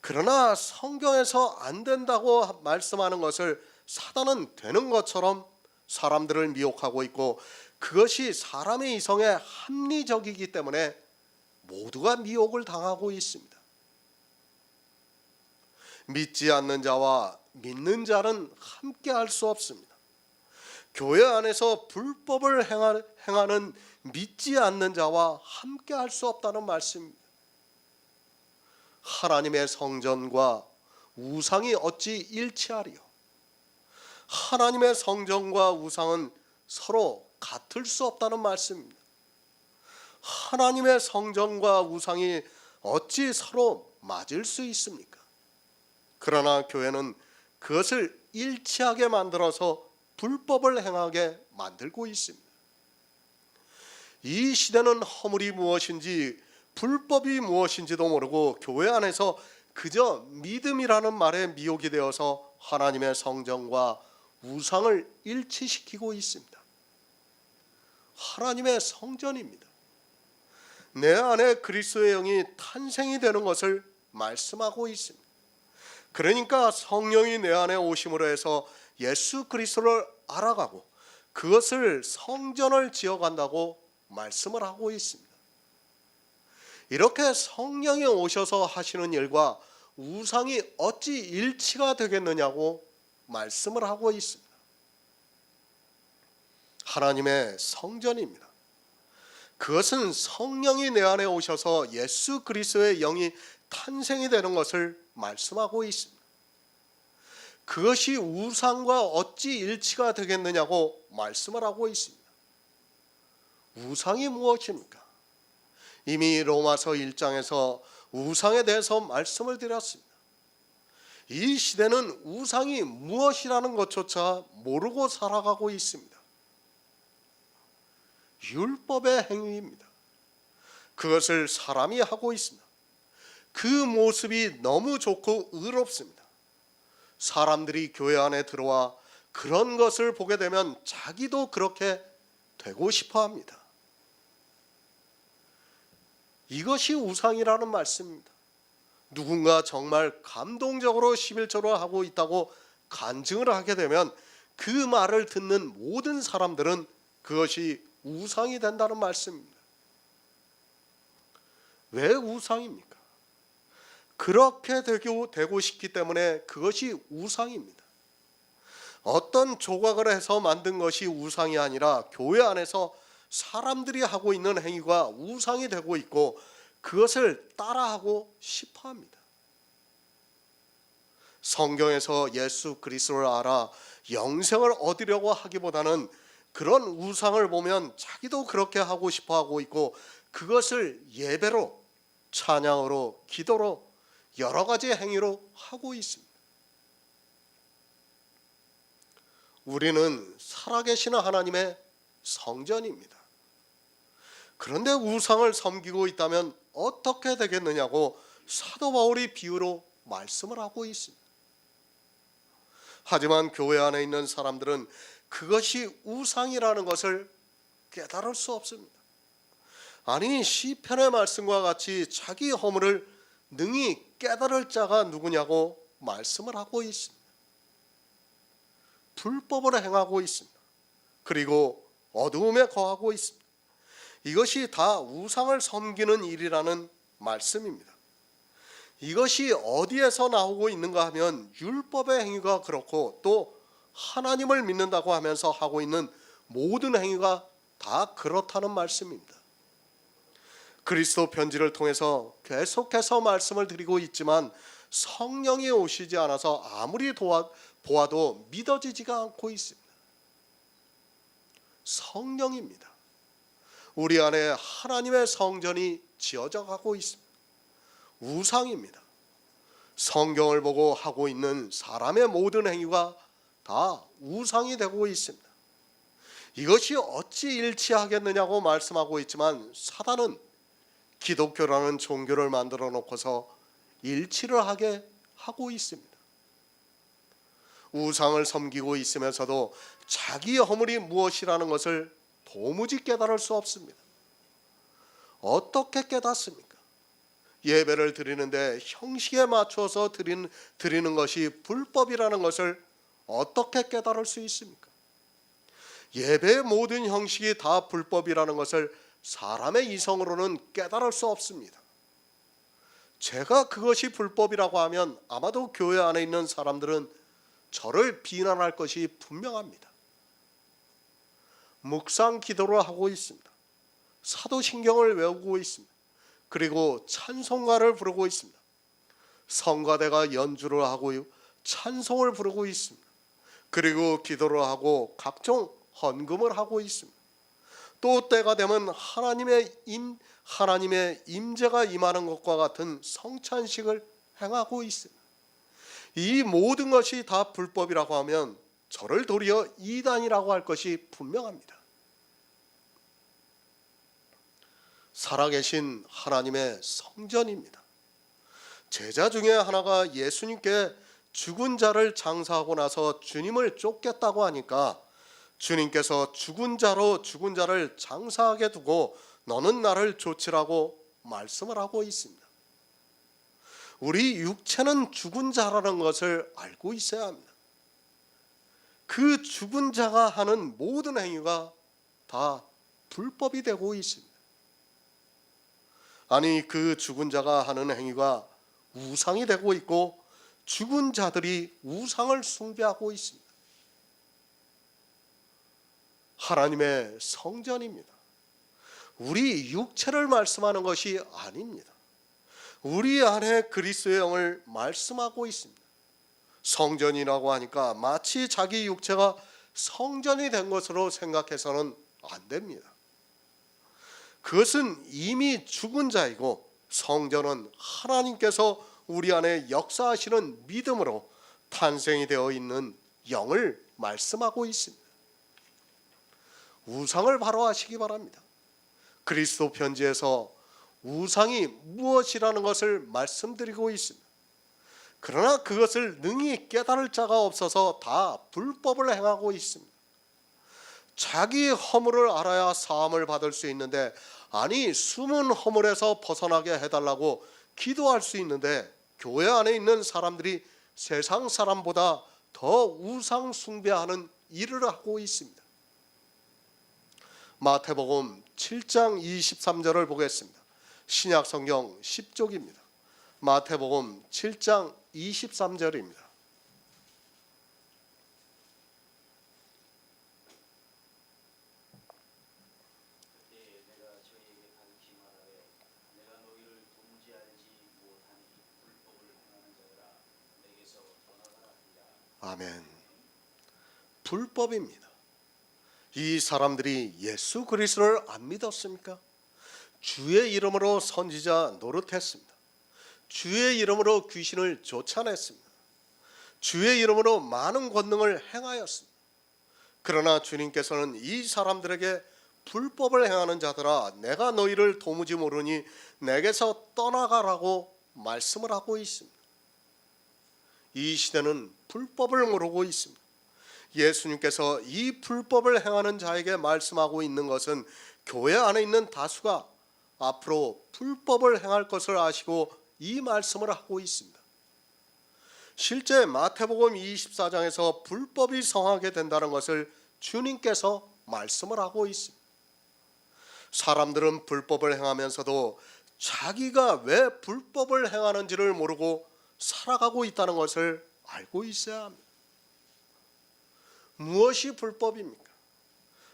그러나 성경에서 안 된다고 말씀하는 것을 사단은 되는 것처럼 사람들을 미혹하고 있고 그것이 사람의 이성에 합리적이기 때문에 모두가 미혹을 당하고 있습니다. 믿지 않는 자와 믿는 자는 함께 할 수 없습니다. 교회 안에서 불법을 행하는 믿지 않는 자와 함께 할 수 없다는 말씀입니다. 하나님의 성전과 우상이 어찌 일치하리요? 하나님의 성전과 우상은 서로 같을 수 없다는 말씀입니다. 하나님의 성전과 우상이 어찌 서로 맞을 수 있습니까? 그러나 교회는 그것을 일치하게 만들어서 불법을 행하게 만들고 있습니다. 이 시대는 허물이 무엇인지 불법이 무엇인지도 모르고 교회 안에서 그저 믿음이라는 말에 미혹이 되어서 하나님의 성전과 우상을 일치시키고 있습니다. 하나님의 성전입니다. 내 안에 그리스도의 영이 탄생이 되는 것을 말씀하고 있습니다. 그러니까 성령이 내 안에 오심으로 해서 예수 그리스도를 알아가고 그것을 성전을 지어간다고 말씀을 하고 있습니다. 이렇게 성령이 오셔서 하시는 일과 우상이 어찌 일치가 되겠느냐고 말씀을 하고 있습니다. 하나님의 성전입니다. 그것은 성령이 내 안에 오셔서 예수 그리스도의 영이 탄생이 되는 것을 말씀하고 있습니다. 그것이 우상과 어찌 일치가 되겠느냐고 말씀을 하고 있습니다. 우상이 무엇입니까? 이미 로마서 1장에서 우상에 대해서 말씀을 드렸습니다. 이 시대는 우상이 무엇이라는 것조차 모르고 살아가고 있습니다. 율법의 행위입니다. 그것을 사람이 하고 있습니다. 그 모습이 너무 좋고 의롭습니다. 사람들이 교회 안에 들어와 그런 것을 보게 되면 자기도 그렇게 되고 싶어 합니다. 이것이 우상이라는 말씀입니다. 누군가 정말 감동적으로 11조를 하고 있다고 간증을 하게 되면 그 말을 듣는 모든 사람들은 그것이 우상이 된다는 말씀입니다. 왜 우상입니까? 그렇게 되고 싶기 때문에 그것이 우상입니다. 어떤 조각을 해서 만든 것이 우상이 아니라 교회 안에서 사람들이 하고 있는 행위가 우상이 되고 있고 그것을 따라하고 싶어합니다. 성경에서 예수 그리스도를 알아 영생을 얻으려고 하기보다는 그런 우상을 보면 자기도 그렇게 하고 싶어 하고 있고 그것을 예배로, 찬양으로, 기도로 여러 가지 행위로 하고 있습니다. 우리는 살아계시는 하나님의 성전입니다. 그런데 우상을 섬기고 있다면 어떻게 되겠느냐고 사도 바울이 비유로 말씀을 하고 있습니다. 하지만 교회 안에 있는 사람들은 그것이 우상이라는 것을 깨달을 수 없습니다. 아니 시편의 말씀과 같이 자기 허물을 능히 깨달을 자가 누구냐고 말씀을 하고 있습니다. 불법을 행하고 있습니다. 그리고 어두움에 거하고 있습니다. 이것이 다 우상을 섬기는 일이라는 말씀입니다. 이것이 어디에서 나오고 있는가 하면 율법의 행위가 그렇고 또 하나님을 믿는다고 하면서 하고 있는 모든 행위가 다 그렇다는 말씀입니다. 그리스도 편지를 통해서 계속해서 말씀을 드리고 있지만 성령이 오시지 않아서 아무리 보아도 믿어지지가 않고 있습니다. 성령입니다. 우리 안에 하나님의 성전이 지어져 가고 있습니다. 우상입니다. 성경을 보고 하고 있는 사람의 모든 행위가 다 우상이 되고 있습니다. 이것이 어찌 일치하겠느냐고 말씀하고 있지만 사단은 기독교라는 종교를 만들어 놓고서 일치를 하게 하고 있습니다. 우상을 섬기고 있으면서도 자기 허물이 무엇이라는 것을 도무지 깨달을 수 없습니다. 어떻게 깨닫습니까? 예배를 드리는데 형식에 맞춰서 드리는 것이 불법이라는 것을 어떻게 깨달을 수 있습니까? 예배의 모든 형식이 다 불법이라는 것을 사람의 이성으로는 깨달을 수 없습니다. 제가 그것이 불법이라고 하면 아마도 교회 안에 있는 사람들은 저를 비난할 것이 분명합니다. 묵상 기도를 하고 있습니다. 사도신경을 외우고 있습니다. 그리고 찬송가를 부르고 있습니다. 성가대가 연주를 하고 찬송을 부르고 있습니다. 그리고 기도를 하고 각종 헌금을 하고 있습니다. 또 때가 되면 하나님의 임재가 임하는 것과 같은 성찬식을 행하고 있습니다. 이 모든 것이 다 불법이라고 하면 저를 도리어 이단이라고 할 것이 분명합니다. 살아계신 하나님의 성전입니다. 제자 중에 하나가 예수님께 죽은 자를 장사하고 나서 주님을 쫓겠다고 하니까 주님께서 죽은 자를 장사하게 두고 너는 나를 쫓으라고 말씀을 하고 있습니다. 우리 육체는 죽은 자라는 것을 알고 있어야 합니다. 그 죽은 자가 하는 모든 행위가 다 불법이 되고 있습니다. 아니, 그 죽은 자가 하는 행위가 우상이 되고 있고 죽은 자들이 우상을 숭배하고 있습니다. 하나님의 성전입니다. 우리 육체를 말씀하는 것이 아닙니다. 우리 안에 그리스도의 영을 말씀하고 있습니다. 성전이라고 하니까 마치 자기 육체가 성전이 된 것으로 생각해서는 안 됩니다. 그것은 이미 죽은 자이고 성전은 하나님께서 우리 안에 역사하시는 믿음으로 탄생이 되어 있는 영을 말씀하고 있습니다. 우상을 바로 하시기 바랍니다. 그리스도 편지에서 우상이 무엇이라는 것을 말씀드리고 있습니다. 그러나 그것을 능히 깨달을 자가 없어서 다 불법을 행하고 있습니다. 자기 허물을 알아야 사함을 받을 수 있는데, 아니 숨은 허물에서 벗어나게 해달라고 기도할 수 있는데 교회 안에 있는 사람들이 세상 사람보다 더 우상 숭배하는 일을 하고 있습니다. 마태복음 7장 23절을 보겠습니다. 신약 성경 10쪽입니다. 마태복음 7장 23절입니다. 아멘. 불법입니다. 이 사람들이 예수 그리스도를 안 믿었습니까? 주의 이름으로 선지자 노릇했습니다. 주의 이름으로 귀신을 쫓아냈습니다. 주의 이름으로 많은 권능을 행하였습니다. 그러나 주님께서는 이 사람들에게 불법을 행하는 자들아, 내가 너희를 도무지 모르니 내게서 떠나가라고 말씀을 하고 있습니다. 이 시대는 불법을 모르고 있습니다. 예수님께서 이 불법을 행하는 자에게 말씀하고 있는 것은 교회 안에 있는 다수가 앞으로 불법을 행할 것을 아시고 이 말씀을 하고 있습니다. 실제 마태복음 24장에서 불법이 성하게 된다는 것을 주님께서 말씀을 하고 있습니다. 사람들은 불법을 행하면서도 자기가 왜 불법을 행하는지를 모르고 살아가고 있다는 것을 알고 있어야 합니다. 무엇이 불법입니까?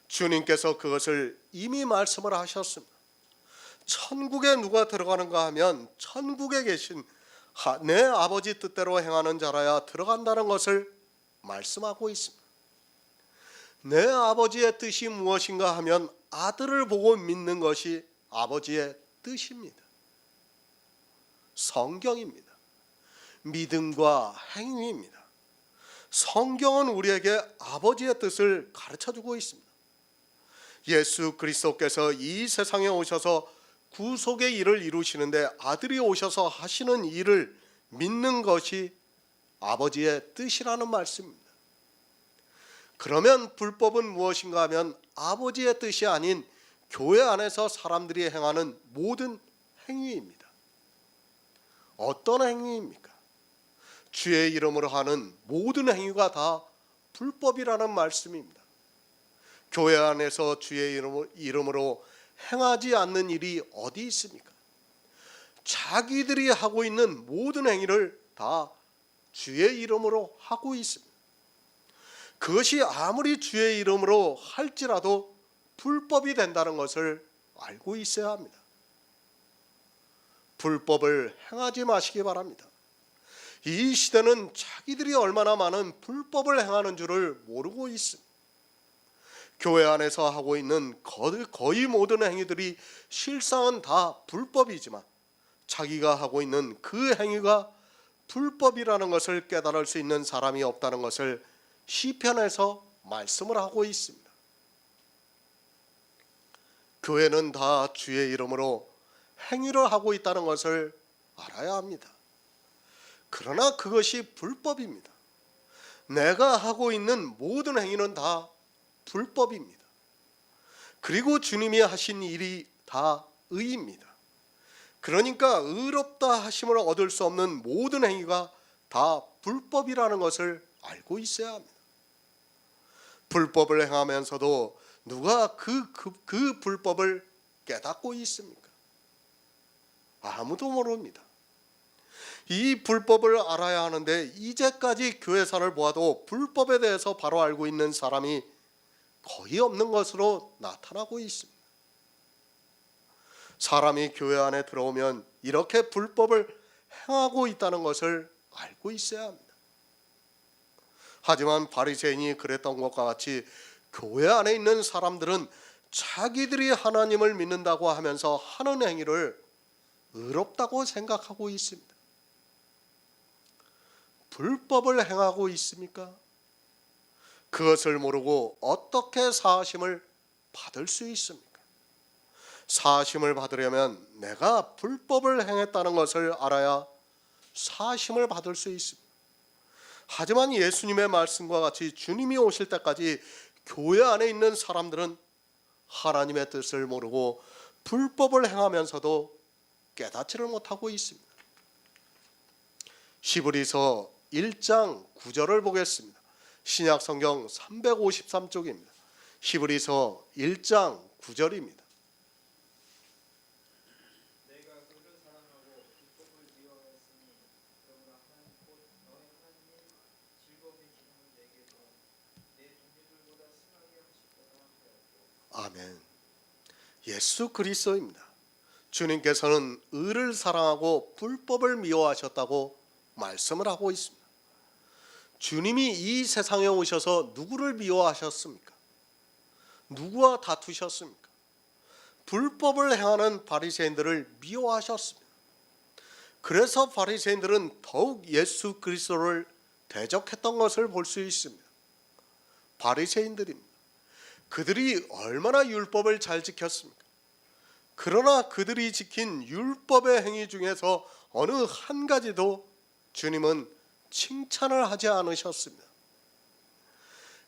주님께서 그것을 이미 말씀을 하셨습니다. 천국에 누가 들어가는가 하면 천국에 계신 내 아버지 뜻대로 행하는 자라야 들어간다는 것을 말씀하고 있습니다. 내 아버지의 뜻이 무엇인가 하면 아들을 보고 믿는 것이 아버지의 뜻입니다. 성경입니다. 믿음과 행위입니다. 성경은 우리에게 아버지의 뜻을 가르쳐주고 있습니다. 예수 그리스도께서 이 세상에 오셔서 구속의 일을 이루시는데 아들이 오셔서 하시는 일을 믿는 것이 아버지의 뜻이라는 말씀입니다. 그러면 불법은 무엇인가 하면 아버지의 뜻이 아닌 교회 안에서 사람들이 행하는 모든 행위입니다. 어떤 행위입니까? 주의 이름으로 하는 모든 행위가 다 불법이라는 말씀입니다. 교회 안에서 주의 이름으로 행하지 않는 일이 어디 있습니까? 자기들이 하고 있는 모든 행위를 다 주의 이름으로 하고 있습니다. 그것이 아무리 주의 이름으로 할지라도 불법이 된다는 것을 알고 있어야 합니다. 불법을 행하지 마시기 바랍니다. 이 시대는 자기들이 얼마나 많은 불법을 행하는 줄을 모르고 있습니다. 교회 안에서 하고 있는 거의 모든 행위들이 실상은 다 불법이지만 자기가 하고 있는 그 행위가 불법이라는 것을 깨달을 수 있는 사람이 없다는 것을 시편에서 말씀을 하고 있습니다. 교회는 다 주의 이름으로 행위를 하고 있다는 것을 알아야 합니다. 그러나 그것이 불법입니다. 내가 하고 있는 모든 행위는 다 불법입니다. 그리고 주님이 하신 일이 다 의입니다. 그러니까 의롭다 하심을 얻을 수 없는 모든 행위가 다 불법이라는 것을 알고 있어야 합니다. 불법을 행하면서도 누가 그 불법을 깨닫고 있습니까? 아무도 모릅니다. 이 불법을 알아야 하는데 이제까지 교회사를 보아도 불법에 대해서 바로 알고 있는 사람이 거의 없는 것으로 나타나고 있습니다. 사람이 교회 안에 들어오면 이렇게 불법을 행하고 있다는 것을 알고 있어야 합니다. 하지만 바리새인이 그랬던 것과 같이 교회 안에 있는 사람들은 자기들이 하나님을 믿는다고 하면서 하는 행위를 의롭다고 생각하고 있습니다. 불법을 행하고 있습니까? 그것을 모르고 어떻게 사하심을 받을 수 있습니까? 사하심을 받으려면 내가 불법을 행했다는 것을 알아야 사하심을 받을 수 있습니다. 하지만 예수님의 말씀과 같이 주님이 오실 때까지 교회 안에 있는 사람들은 하나님의 뜻을 모르고 불법을 행하면서도 깨닫지를 못하고 있습니다. 히브리서 1장 9절을 보겠습니다. 신약 성경 353쪽입니다. 히브리서 1장 9절입니다. 내가 그를 사랑하고 불법을 미워하였으니 그러나 하나님 곧 너의 하나님이 즐거움의 기능을 내게 줘 내 동료들보다 승하게 하시거라 하였고. 아멘. 예수 그리스도입니다. 주님께서는 의를 사랑하고 불법을 미워하셨다고 말씀을 하고 있습니다. 주님이 이 세상에 오셔서 누구를 미워하셨습니까? 누구와 다투셨습니까? 불법을 행하는 바리새인들을 미워하셨습니다. 그래서 바리새인들은 더욱 예수 그리스도를 대적했던 것을 볼 수 있습니다. 바리새인들입니다. 그들이 얼마나 율법을 잘 지켰습니까? 그러나 그들이 지킨 율법의 행위 중에서 어느 한 가지도 주님은 칭찬을 하지 않으셨습니다.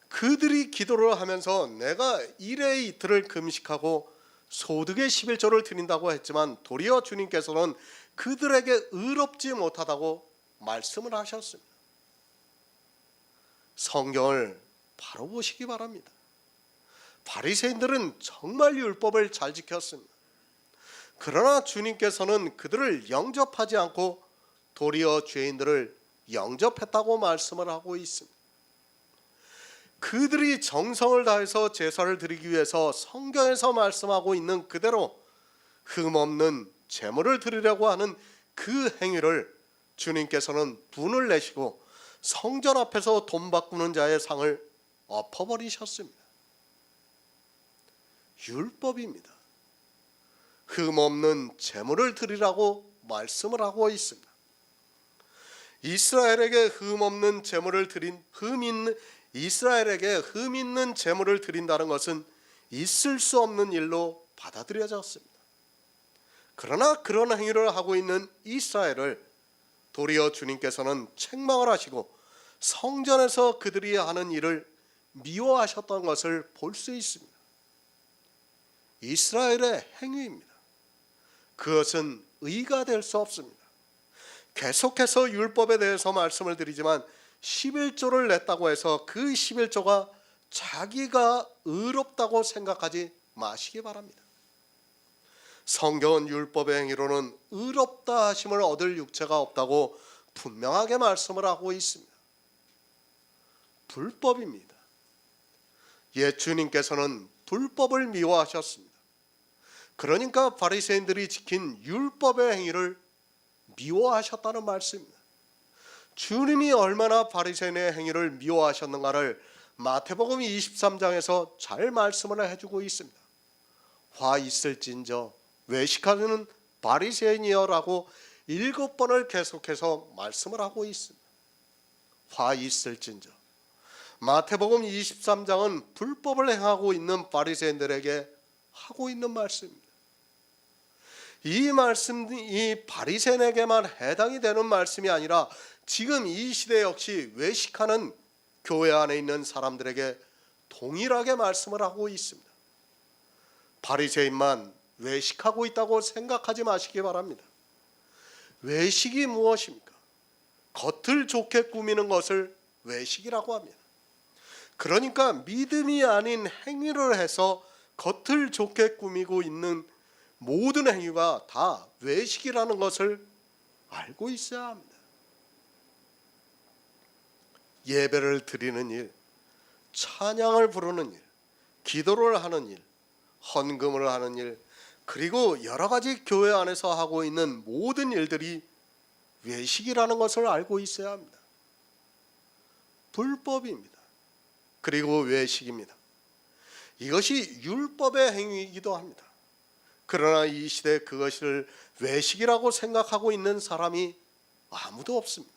그들이 기도를 하면서 내가 일에 이틀을 금식하고 소득의 11조를 드린다고 했지만 도리어 주님께서는 그들에게 의롭지 못하다고 말씀을 하셨습니다. 성경을 바로 보시기 바랍니다. 바리새인들은 정말 율법을 잘 지켰습니다. 그러나 주님께서는 그들을 영접하지 않고 도리어 죄인들을 영접했다고 말씀을 하고 있습니다. 그들이 정성을 다해서 제사를 드리기 위해서 성경에서 말씀하고 있는 그대로 흠없는 제물을 드리려고 하는 그 행위를 주님께서는 분을 내시고 성전 앞에서 돈 바꾸는 자의 상을 엎어버리셨습니다. 율법입니다. 흠없는 제물을 드리라고 말씀을 하고 있습니다. 이스라엘에게 흠없는 제물을 드린 이스라엘에게 흠 있는 제물을 드린다는 것은 있을 수 없는 일로 받아들여졌습니다. 그러나 그런 행위를 하고 있는 이스라엘을 도리어 주님께서는 책망을 하시고 성전에서 그들이 하는 일을 미워하셨던 것을 볼 수 있습니다. 이스라엘의 행위입니다. 그것은 의가 될 수 없습니다. 계속해서 율법에 대해서 말씀을 드리지만 11조를 냈다고 해서 그 11조가 자기가 의롭다고 생각하지 마시기 바랍니다. 성경은 율법의 행위로는 의롭다 하심을 얻을 육체가 없다고 분명하게 말씀을 하고 있습니다. 불법입니다. 옛 주님께서는 불법을 미워하셨습니다. 그러니까 바리새인들이 지킨 율법의 행위를 미워하셨다는 말씀입니다. 주님이 얼마나 바리새인의 행위를 미워하셨는가를 마태복음 23장에서 잘 말씀을 해주고 있습니다. 화 있을진저 외식하는 바리새인이여라고 7번을 계속해서 말씀을 하고 있습니다. 화 있을진저. 마태복음 23장은 불법을 행하고 있는 바리새인들에게 하고 있는 말씀입니다. 이 말씀이 바리새인에게만 해당이 되는 말씀이 아니라 지금 이 시대 역시 외식하는 교회 안에 있는 사람들에게 동일하게 말씀을 하고 있습니다. 바리새인만 외식하고 있다고 생각하지 마시기 바랍니다. 외식이 무엇입니까? 겉을 좋게 꾸미는 것을 외식이라고 합니다. 그러니까 믿음이 아닌 행위를 해서 겉을 좋게 꾸미고 있는 모든 행위가 다 외식이라는 것을 알고 있어야 합니다. 예배를 드리는 일, 찬양을 부르는 일, 기도를 하는 일, 헌금을 하는 일, 그리고 여러 가지 교회 안에서 하고 있는 모든 일들이 외식이라는 것을 알고 있어야 합니다. 불법입니다. 그리고 외식입니다. 이것이 율법의 행위이기도 합니다. 그러나 이 시대에 그것을 외식이라고 생각하고 있는 사람이 아무도 없습니다.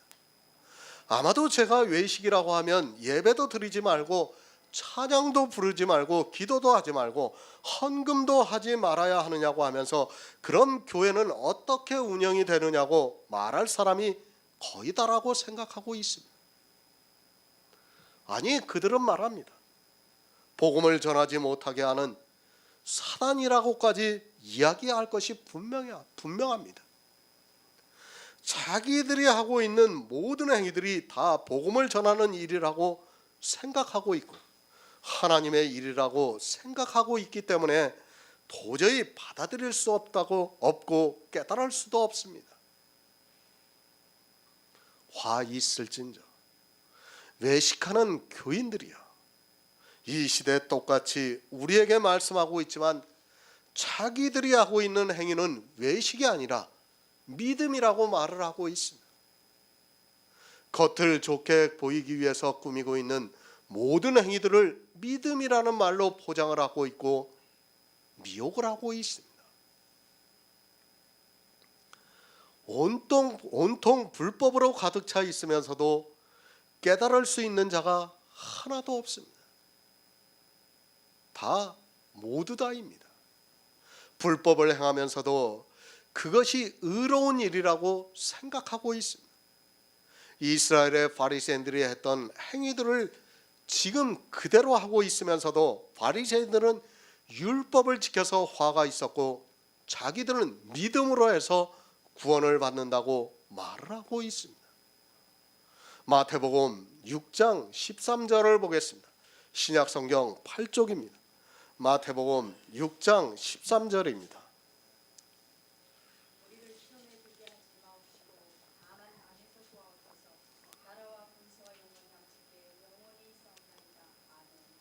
아마도 제가 외식이라고 하면 예배도 드리지 말고 찬양도 부르지 말고 기도도 하지 말고 헌금도 하지 말아야 하느냐고 하면서 그런 교회는 어떻게 운영이 되느냐고 말할 사람이 거의다라고 생각하고 있습니다. 아니, 그들은 말합니다. 복음을 전하지 못하게 하는 사단이라고까지 이야기할 것이 분명합니다. 자기들이 하고 있는 모든 행위들이 다 복음을 전하는 일이라고 생각하고 있고 하나님의 일이라고 생각하고 있기 때문에 도저히 받아들일 수 없고 깨달을 수도 없습니다. 화 있을진저 외식하는 교인들이야. 이 시대 똑같이 우리에게 말씀하고 있지만 자기들이 하고 있는 행위는 외식이 아니라 믿음이라고 말을 하고 있습니다. 겉을 좋게 보이기 위해서 꾸미고 있는 모든 행위들을 믿음이라는 말로 포장을 하고 있고 미혹을 하고 있습니다. 온통 불법으로 가득 차 있으면서도 깨달을 수 있는 자가 하나도 없습니다. 모두 다입니다. 불법을 행하면서도 그것이 의로운 일이라고 생각하고 있습니다. 이스라엘의 바리새인들이 했던 행위들을 지금 그대로 하고 있으면서도 바리새인들은 율법을 지켜서 화가 있었고 자기들은 믿음으로 해서 구원을 받는다고 말을 하고 있습니다. 마태복음 6장 13절을 보겠습니다. 신약성경 8쪽입니다. 마태복음 6장 13절입니다.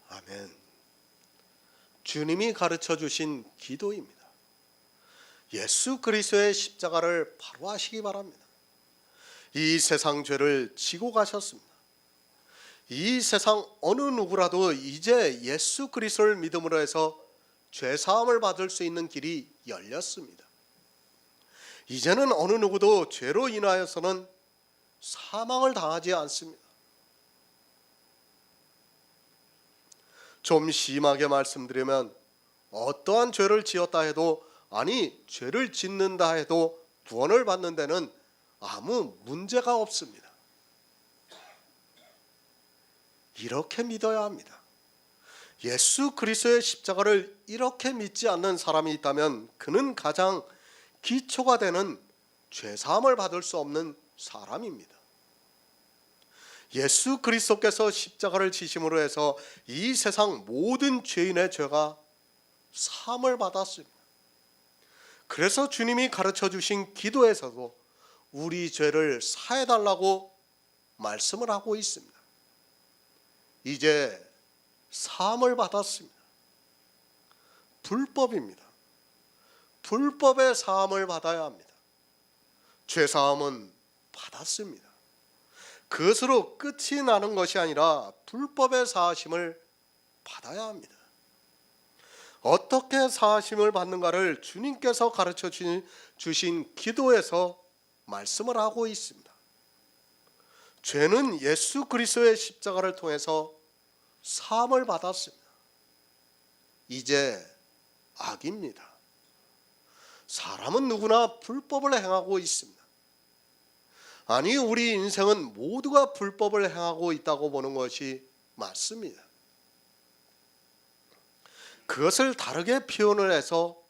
아멘. 주님이 가르쳐 주신 기도입니다. 예수 그리스도의 십자가를 바로 하시기 바랍니다. 이 세상 죄를 지고 가셨습니다. 이 세상 어느 누구라도 이제 예수 그리스도를 믿음으로 해서 죄 사함을 받을 수 있는 길이 열렸습니다. 이제는 어느 누구도 죄로 인하여서는 사망을 당하지 않습니다. 좀 심하게 말씀드리면 어떠한 죄를 지었다 해도 아니 죄를 짓는다 해도 구원을 받는 데는 아무 문제가 없습니다. 이렇게 믿어야 합니다. 예수 그리스도의 십자가를 이렇게 믿지 않는 사람이 있다면 그는 가장 기초가 되는 죄사함을 받을 수 없는 사람입니다. 예수 그리스도께서 십자가를 지심으로 해서 이 세상 모든 죄인의 죄가 사함을 받았습니다. 그래서 주님이 가르쳐 주신 기도에서도 우리 죄를 사해달라고 말씀을 하고 있습니다. 이제 사함을 받았습니다. 불법입니다. 불법의 사함을 받아야 합니다. 죄 사함은 받았습니다. 그것으로 끝이 나는 것이 아니라 불법의 사하심을 받아야 합니다. 어떻게 사하심을 받는가를 주님께서 가르쳐 주신 기도에서 말씀을 하고 있습니다. 죄는 예수 그리스도의 십자가를 통해서 사함을 받았습니다. 이제 악입니다. 사람은 누구나 불법을 행하고 있습니다. 아니, 우리 인생은 모두가 불법을 행하고 있다고 보는 것이 맞습니다. 그것을 다르게 표현을 해서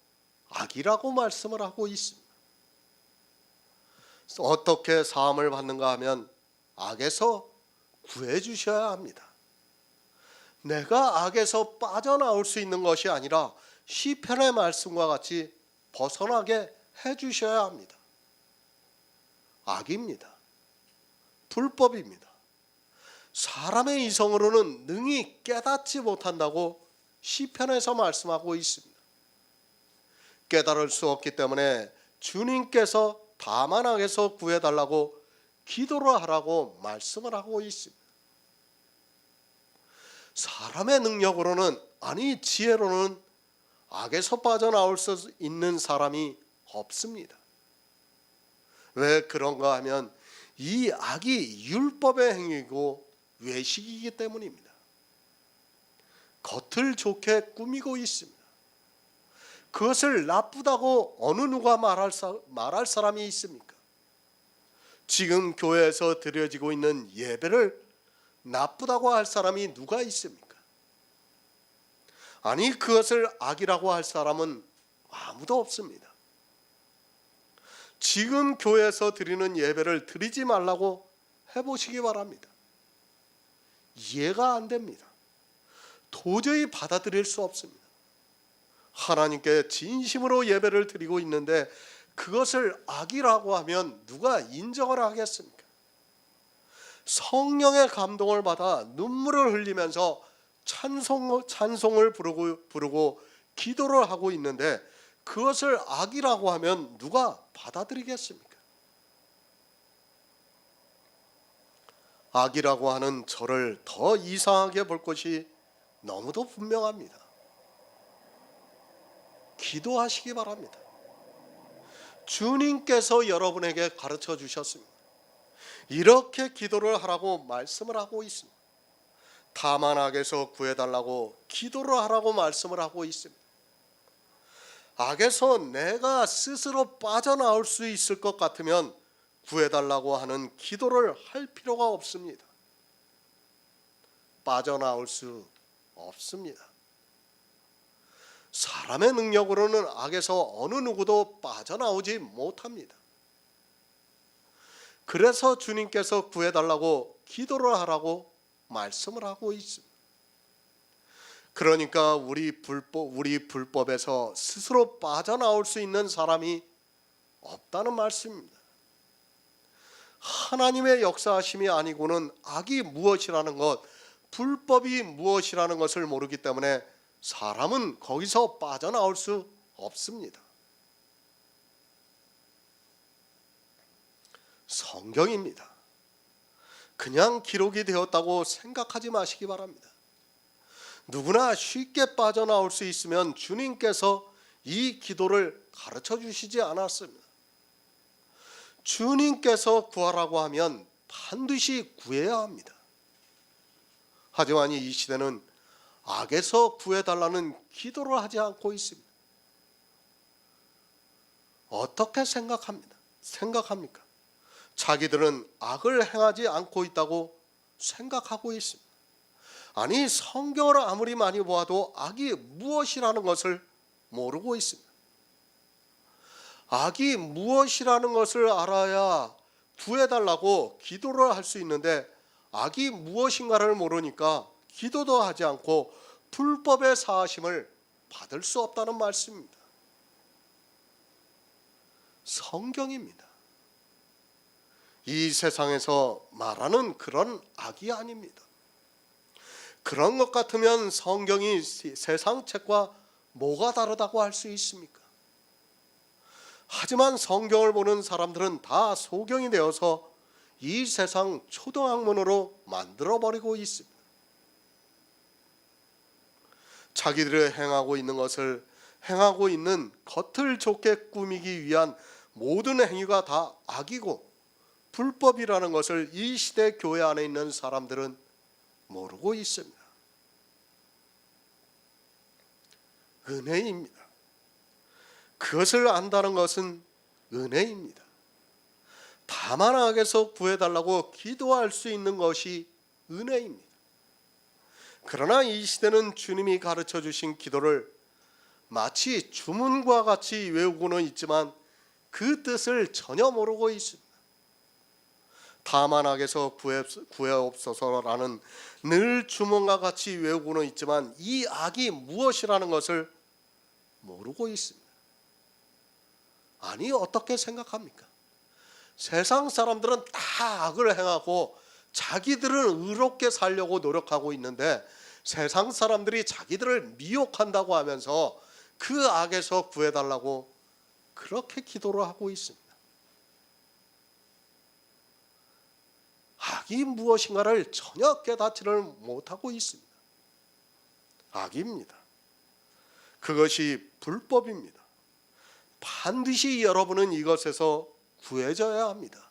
악이라고 말씀을 하고 있습니다. 어떻게 사함을 받는가 하면 악에서 구해 주셔야 합니다. 내가 악에서 빠져나올 수 있는 것이 아니라 시편의 말씀과 같이 벗어나게 해 주셔야 합니다. 악입니다. 불법입니다. 사람의 이성으로는 능히 깨닫지 못한다고 시편에서 말씀하고 있습니다. 깨달을 수 없기 때문에 주님께서 다만 악에서 구해달라고 기도를 하라고 말씀을 하고 있습니다. 사람의 능력으로는, 아니 지혜로는 악에서 빠져나올 수 있는 사람이 없습니다. 왜 그런가 하면 이 악이 율법의 행위고 외식이기 때문입니다. 겉을 좋게 꾸미고 있습니다. 그것을 나쁘다고 어느 누가 말할 사람이 있습니까? 지금 교회에서 드려지고 있는 예배를 나쁘다고 할 사람이 누가 있습니까? 아니, 그것을 악이라고 할 사람은 아무도 없습니다. 지금 교회에서 드리는 예배를 드리지 말라고 해보시기 바랍니다. 이해가 안 됩니다. 도저히 받아들일 수 없습니다. 하나님께 진심으로 예배를 드리고 있는데 그것을 악이라고 하면 누가 인정을 하겠습니까? 성령의 감동을 받아 눈물을 흘리면서 찬송을 부르고 기도를 하고 있는데 그것을 악이라고 하면 누가 받아들이겠습니까? 악이라고 하는 저를 더 이상하게 볼 것이 너무도 분명합니다. 기도하시기 바랍니다. 주님께서 여러분에게 가르쳐 주셨습니다. 이렇게 기도를 하라고 말씀을 하고 있습니다. 다만 악에서 구해달라고 기도를 하라고 말씀을 하고 있습니다. 악에서 내가 스스로 빠져나올 수 있을 것 같으면 구해달라고 하는 기도를 할 필요가 없습니다. 빠져나올 수 없습니다. 사람의 능력으로는 악에서 어느 누구도 빠져나오지 못합니다. 그래서 주님께서 구해달라고 기도를 하라고 말씀을 하고 있습니다. 그러니까 우리 불법에서 스스로 빠져나올 수 있는 사람이 없다는 말씀입니다. 하나님의 역사하심이 아니고는 악이 무엇이라는 것, 불법이 무엇이라는 것을 모르기 때문에 사람은 거기서 빠져나올 수 없습니다. 성경입니다. 그냥 기록이 되었다고 생각하지 마시기 바랍니다. 누구나 쉽게 빠져나올 수 있으면 주님께서 이 기도를 가르쳐 주시지 않았습니다. 주님께서 구하라고 하면 반드시 구해야 합니다. 하지만 이 시대는 악에서 구해달라는 기도를 하지 않고 있습니다. 어떻게 생각합니까? 자기들은 악을 행하지 않고 있다고 생각하고 있습니다. 아니, 성경을 아무리 많이 보아도 악이 무엇이라는 것을 모르고 있습니다. 악이 무엇이라는 것을 알아야 구해달라고 기도를 할 수 있는데 악이 무엇인가를 모르니까 기도도 하지 않고 불법의 사하심을 받을 수 없다는 말씀입니다. 성경입니다. 이 세상에서 말하는 그런 악이 아닙니다. 그런 것 같으면 성경이 세상 책과 뭐가 다르다고 할 수 있습니까? 하지만 성경을 보는 사람들은 다 소경이 되어서 이 세상 초등학문으로 만들어버리고 있습니다. 자기들이 행하고 있는 것을 행하고 있는 겉을 좋게 꾸미기 위한 모든 행위가 다 악이고 불법이라는 것을 이 시대 교회 안에 있는 사람들은 모르고 있습니다. 은혜입니다. 그것을 안다는 것은 은혜입니다. 다만 악에서 구해달라고 기도할 수 있는 것이 은혜입니다. 그러나 이 시대는 주님이 가르쳐 주신 기도를 마치 주문과 같이 외우고는 있지만 그 뜻을 전혀 모르고 있습니다. 다만 악에서 구해옵소서라는 늘 주문과 같이 외우고는 있지만 이 악이 무엇이라는 것을 모르고 있습니다. 아니, 어떻게 생각합니까? 세상 사람들은 다 악을 행하고 자기들은 의롭게 살려고 노력하고 있는데 세상 사람들이 자기들을 미혹한다고 하면서 그 악에서 구해달라고 그렇게 기도를 하고 있습니다. 악이 무엇인가를 전혀 깨닫지를 못하고 있습니다. 악입니다. 그것이 불법입니다. 반드시 여러분은 이것에서 구해져야 합니다.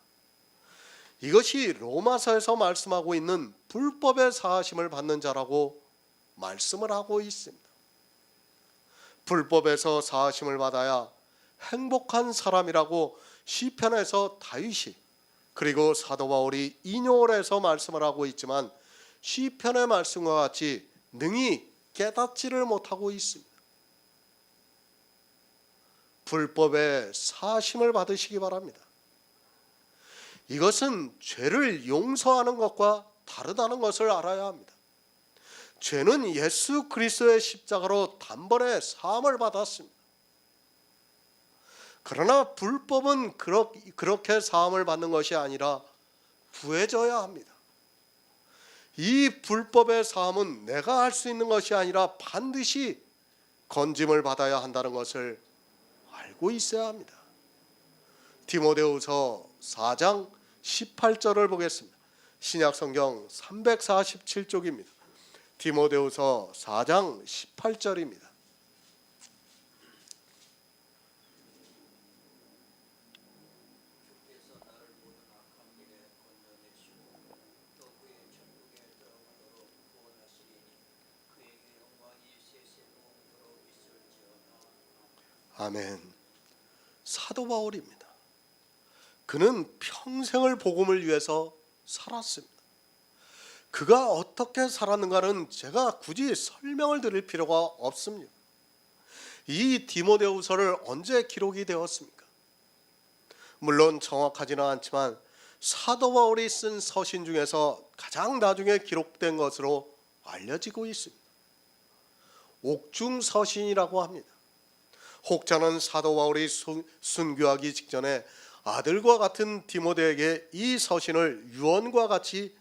이것이 로마서에서 말씀하고 있는 불법의 사하심을 받는 자라고 말씀을 하고 있습니다. 불법에서 사하심을 받아야 행복한 사람이라고 시편에서 다윗이 그리고 사도 바울이 인용을 해서 말씀을 하고 있지만 시편의 말씀과 같이 능히 깨닫지를 못하고 있습니다. 불법의 사하심을 받으시기 바랍니다. 이것은 죄를 용서하는 것과 다르다는 것을 알아야 합니다. 죄는 예수 그리스도의 십자가로 단번에 사함을 받았습니다. 그러나 불법은 그렇게 사함을 받는 것이 아니라 구해져야 합니다. 이 불법의 사함은 내가 할 수 있는 것이 아니라 반드시 건짐을 받아야 한다는 것을 알고 있어야 합니다. 디모데후서 4장 18절을 보겠습니다. 신약성경 347쪽입니다. 디모데후서 4장 18절입니다. 아멘. 사도 바울입니다. 그는 평생을 복음을 위해서 살았습니다. 그가 어떻게 살았는가는 제가 굳이 설명을 드릴 필요가 없습니다. 이 디모데후서를 언제 기록이 되었습니까? 물론 정확하지는 않지만 사도 바울이 쓴 서신 중에서 가장 나중에 기록된 것으로 알려지고 있습니다. 옥중서신이라고 합니다. 혹자는 사도 바울이 순교하기 직전에 아들과 같은 디모데에게 이 서신을 유언과 같이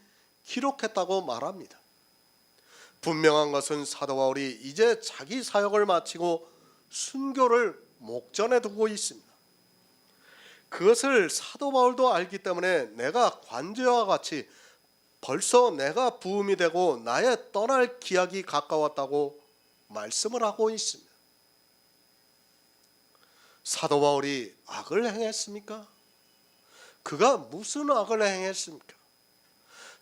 기록했다고 말합니다. 분명한 것은 사도 바울이 이제 자기 사역을 마치고 순교를 목전에 두고 있습니다. 그것을 사도 바울도 알기 때문에 내가 관제와 같이 벌써 내가 부음이 되고 나의 떠날 기약이 가까웠다고 말씀을 하고 있습니다. 사도 바울이 악을 행했습니까? 그가 무슨 악을 행했습니까?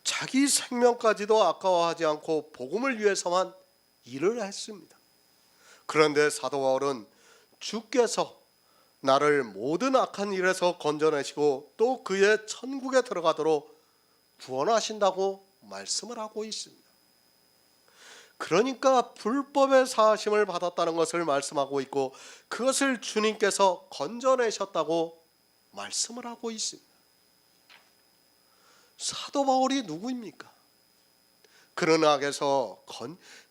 자기 생명까지도 아까워하지 않고 복음을 위해서만 일을 했습니다. 그런데 사도 바울은 주께서 나를 모든 악한 일에서 건져내시고 또 그의 천국에 들어가도록 구원하신다고 말씀을 하고 있습니다. 그러니까 불법의 사하심을 받았다는 것을 말씀하고 있고 그것을 주님께서 건져내셨다고 말씀을 하고 있습니다. 사도 바울이 누구입니까?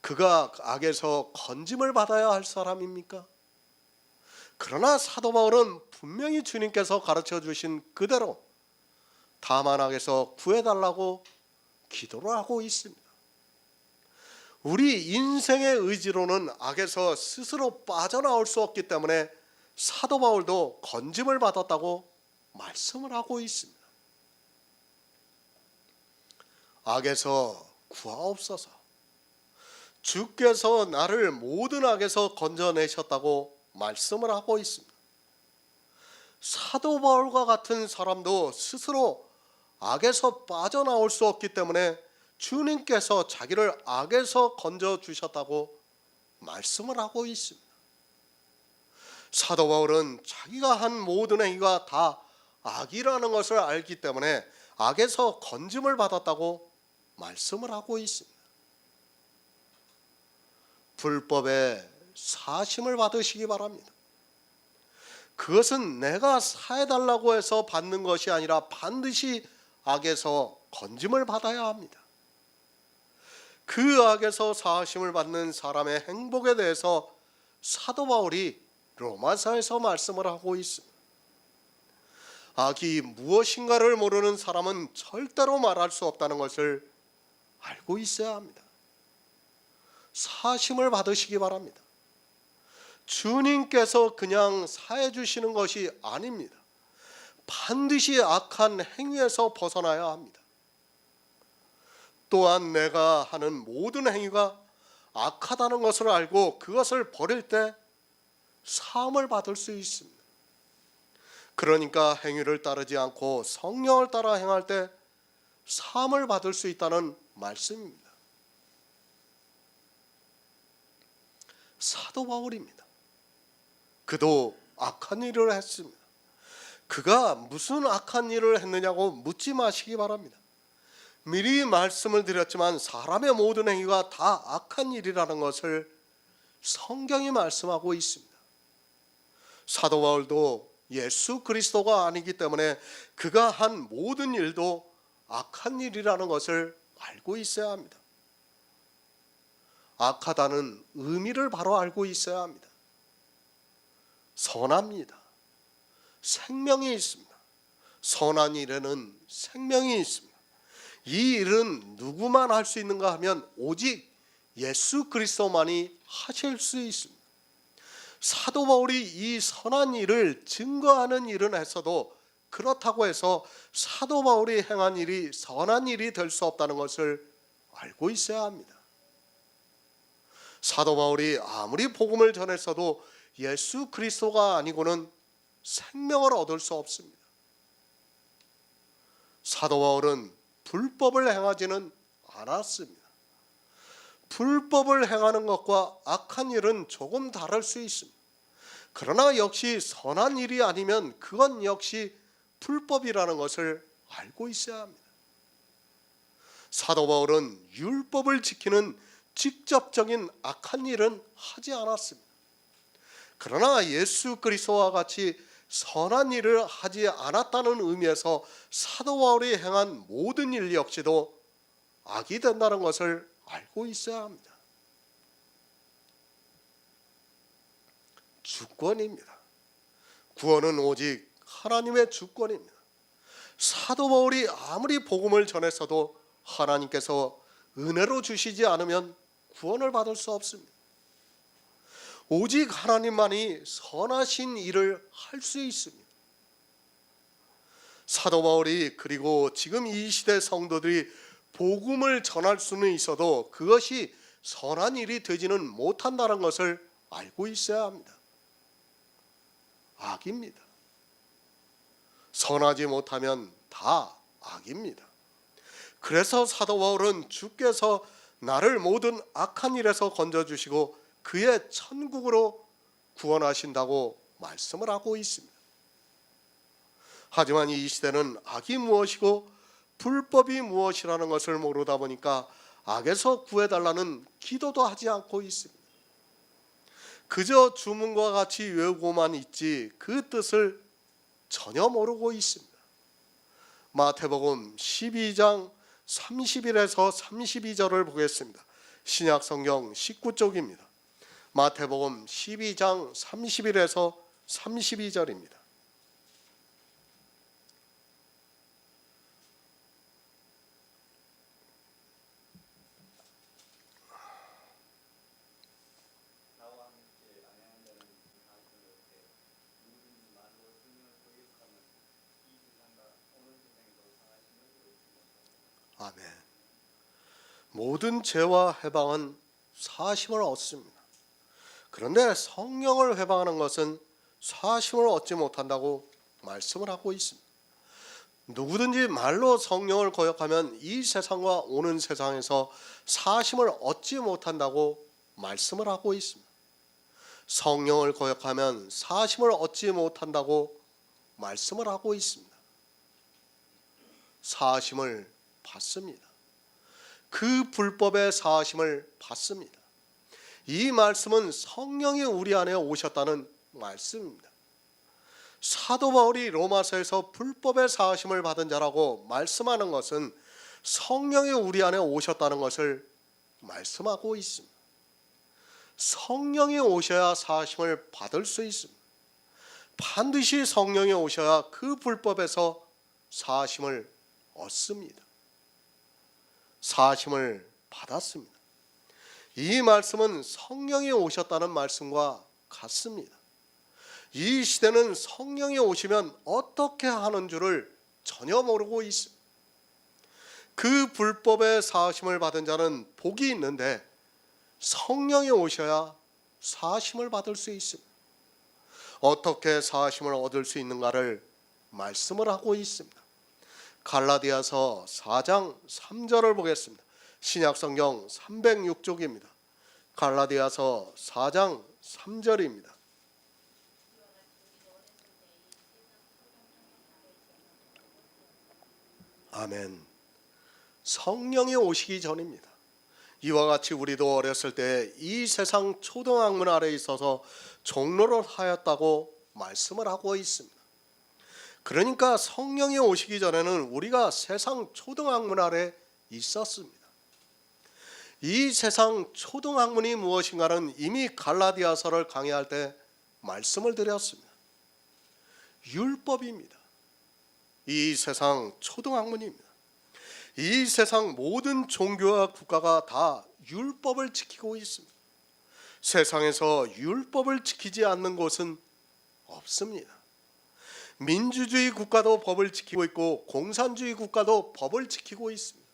그가 악에서 건짐을 받아야 할 사람입니까? 그러나 사도 바울은 분명히 주님께서 가르쳐 주신 그대로 다만 악에서 구해달라고 기도를 하고 있습니다. 우리 인생의 의지로는 악에서 스스로 빠져나올 수 없기 때문에 사도 바울도 건짐을 받았다고 말씀을 하고 있습니다. 악에서 구하옵소서. 주께서 나를 모든 악에서 건져내셨다고 말씀을 하고 있습니다. 사도 바울과 같은 사람도 스스로 악에서 빠져나올 수 없기 때문에 주님께서 자기를 악에서 건져주셨다고 말씀을 하고 있습니다. 사도 바울은 자기가 한 모든 행위가 다 악이라는 것을 알기 때문에 악에서 건짐을 받았다고 말씀을 하고 있습니다. 불법에 사심을 받으시기 바랍니다. 그것은 내가 사해달라고 해서 받는 것이 아니라 반드시 악에서 건짐을 받아야 합니다. 그 악에서 사하심을 받는 사람의 행복에 대해서 사도 바울이 로마서에서 말씀을 하고 있습니다. 악이 무엇인가를 모르는 사람은 절대로 말할 수 없다는 것을 알고 있어야 합니다. 사심을 받으시기 바랍니다. 주님께서 그냥 사해 주시는 것이 아닙니다. 반드시 악한 행위에서 벗어나야 합니다. 또한 내가 하는 모든 행위가 악하다는 것을 알고 그것을 버릴 때 사함을 받을 수 있습니다. 그러니까 행위를 따르지 않고 성령을 따라 행할 때 사함을 받을 수 있다는 말씀입니다. 사도 바울입니다. 그도 악한 일을 했습니다. 그가 무슨 악한 일을 했느냐고 묻지 마시기 바랍니다. 미리 말씀을 드렸지만 사람의 모든 행위가 다 악한 일이라는 것을 성경이 말씀하고 있습니다. 사도 바울도 예수 그리스도가 아니기 때문에 그가 한 모든 일도 악한 일이라는 것을 알고 있어야 합니다. 악하다는 의미를 바로 알고 있어야 합니다. 선합니다. 생명이 있습니다. 선한 일에는 생명이 있습니다. 이 일은 누구만 할 수 있는가 하면 오직 예수 그리스도만이 하실 수 있습니다. 사도 바울이 이 선한 일을 증거하는 일은 했어도 그렇다고 해서 사도 바울이 행한 일이 선한 일이 될 수 없다는 것을 알고 있어야 합니다. 사도 바울이 아무리 복음을 전했어도 예수 그리스도가 아니고는 생명을 얻을 수 없습니다. 사도 바울은 불법을 행하지는 않았습니다. 불법을 행하는 것과 악한 일은 조금 다를 수 있습니다. 그러나 역시 선한 일이 아니면 그건 역시 불법이라는 것을 알고 있어야 합니다. 사도 바울은 율법을 지키는 직접적인 악한 일은 하지 않았습니다. 그러나 예수 그리스도와 같이 선한 일을 하지 않았다는 의미에서 사도 바울이 행한 모든 일 역시도 악이 된다는 것을 알고 있어야 합니다. 주권입니다. 구원은 오직 하나님의 주권입니다. 사도 바울이 아무리 복음을 전했어도 하나님께서 은혜로 주시지 않으면 구원을 받을 수 없습니다. 오직 하나님만이 선하신 일을 할 수 있습니다. 사도 바울이 그리고 지금 이 시대 성도들이 복음을 전할 수는 있어도 그것이 선한 일이 되지는 못한다는 것을 알고 있어야 합니다. 악입니다. 선하지 못하면 다 악입니다. 그래서 사도 바울은 주께서 나를 모든 악한 일에서 건져주시고 그의 천국으로 구원하신다고 말씀을 하고 있습니다. 하지만 이 시대는 악이 무엇이고 불법이 무엇이라는 것을 모르다 보니까 악에서 구해달라는 기도도 하지 않고 있습니다. 그저 주문과 같이 외우고만 있지 그 뜻을 전혀 모르고 있습니다. 마태복음 12장 31에서 32절을 보겠습니다. 신약 성경 19쪽입니다. 마태복음 12장 31에서 32절입니다. 아멘. 모든 죄와 해방은 사심을 얻습니다. 그런데 성령을 회방하는 것은 사심을 얻지 못한다고 말씀을 하고 있습니다. 누구든지 말로 성령을 거역하면 이 세상과 오는 세상에서 사심을 얻지 못한다고 말씀을 하고 있습니다. 성령을 거역하면 사심을 얻지 못한다고 말씀을 하고 있습니다. 사심을 받습니다. 그 불법의 사심을 받습니다. 이 말씀은 성령이 우리 안에 오셨다는 말씀입니다. 사도 바울이 로마서에서 불법의 사심을 받은 자라고 말씀하는 것은 성령이 우리 안에 오셨다는 것을 말씀하고 있습니다. 성령이 오셔야 사심을 받을 수 있습니다. 반드시 성령이 오셔야 그 불법에서 사심을 얻습니다. 사심을 받았습니다. 이 말씀은 성령이 오셨다는 말씀과 같습니다. 이 시대는 성령이 오시면 어떻게 하는 줄을 전혀 모르고 있습니다. 그 불법의 사심을 받은 자는 복이 있는데 성령이 오셔야 사심을 받을 수 있습니다. 어떻게 사심을 얻을 수 있는가를 말씀을 하고 있습니다. 갈라디아서 4장 3절을 보겠습니다. 신약성경 306쪽입니다. 갈라디아서 4장 3절입니다. 아멘. 성령이 오시기 전입니다. 이와 같이 우리도 어렸을 때 이 세상 초등학문 아래에 있어서 종로를 하였다고 말씀을 하고 있습니다. 그러니까 성령이 오시기 전에는 우리가 세상 초등학문 아래 있었습니다. 이 세상 초등학문이 무엇인가는 이미 갈라디아서를 강의할 때 말씀을 드렸습니다. 율법입니다. 이 세상 초등학문입니다. 이 세상 모든 종교와 국가가 다 율법을 지키고 있습니다. 세상에서 율법을 지키지 않는 곳은 없습니다. 민주주의 국가도 법을 지키고 있고 공산주의 국가도 법을 지키고 있습니다.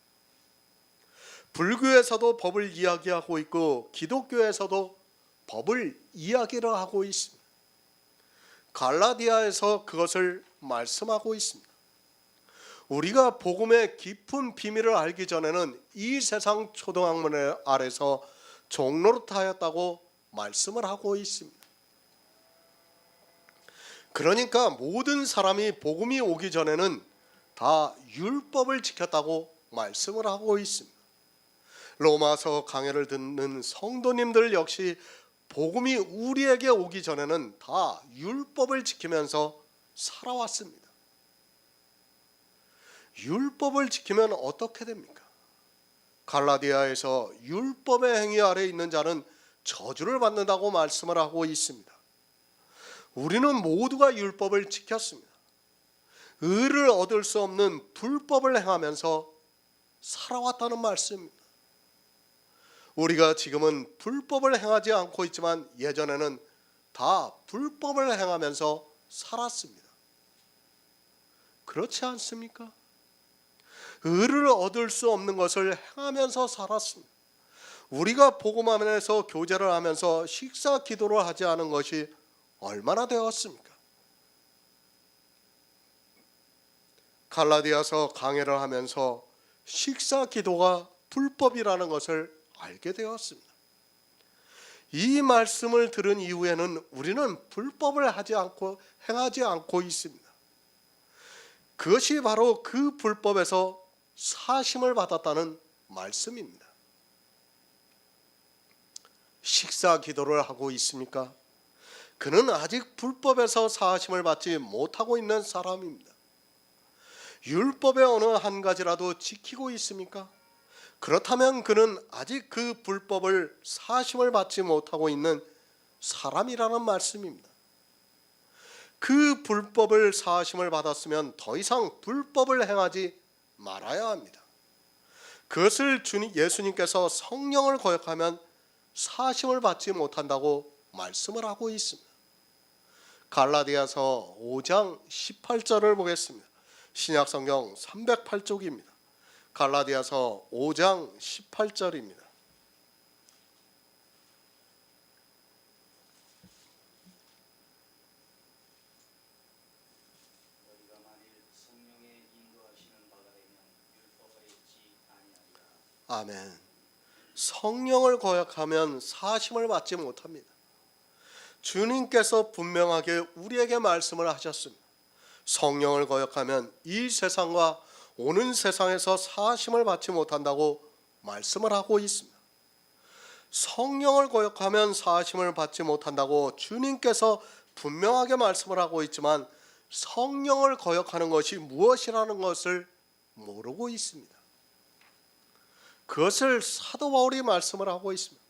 불교에서도 법을 이야기하고 있고 기독교에서도 법을 이야기를 하고 있습니다. 갈라디아에서 그것을 말씀하고 있습니다. 우리가 복음의 깊은 비밀을 알기 전에는 이 세상 초등학문 아래서 종노릇하였다고 말씀을 하고 있습니다. 그러니까 모든 사람이 복음이 오기 전에는 다 율법을 지켰다고 말씀을 하고 있습니다. 로마서 강해를 듣는 성도님들 역시 복음이 우리에게 오기 전에는 다 율법을 지키면서 살아왔습니다. 율법을 지키면 어떻게 됩니까? 갈라디아에서 율법의 행위 아래 있는 자는 저주를 받는다고 말씀을 하고 있습니다. 우리는 모두가 율법을 지켰습니다. 의를 얻을 수 없는 불법을 행하면서 살아왔다는 말씀입니다. 우리가 지금은 불법을 행하지 않고 있지만 예전에는 다 불법을 행하면서 살았습니다. 그렇지 않습니까? 의를 얻을 수 없는 것을 행하면서 살았습니다. 우리가 복음 안에서 교제를 하면서 식사 기도를 하지 않은 것이 얼마나 되었습니까? 갈라디아서 강해를 하면서 식사 기도가 불법이라는 것을 알게 되었습니다. 이 말씀을 들은 이후에는 우리는 불법을 행하지 않고 있습니다. 그것이 바로 그 불법에서 사심을 받았다는 말씀입니다. 식사 기도를 하고 있습니까? 그는 아직 불법에서 사심을 받지 못하고 있는 사람입니다. 율법의 어느 한 가지라도 지키고 있습니까? 그렇다면 그는 아직 그 불법을 사심을 받지 못하고 있는 사람이라는 말씀입니다. 그 불법을 사심을 받았으면 더 이상 불법을 행하지 말아야 합니다. 그것을 예수님께서 성령을 거역하면 사심을 받지 못한다고 말씀을 하고 있습니다. 갈라디아서 5장 18절을 보겠습니다. 신약성경 308쪽입니다. 갈라디아서 5장 18절입니다. 너희가 만일 성령의 인도하시는 바가 되면 율법에 있지 아니하리라. 아멘. 성령을 거역하면 사심을 받지 못합니다. 주님께서 분명하게 우리에게 말씀을 하셨습니다. 성령을 거역하면 이 세상과 오는 세상에서 사심을 받지 못한다고 말씀을 하고 있습니다. 성령을 거역하면 사심을 받지 못한다고 주님께서 분명하게 말씀을 하고 있지만 성령을 거역하는 것이 무엇이라는 것을 모르고 있습니다. 그것을 사도 바울이 말씀을 하고 있습니다.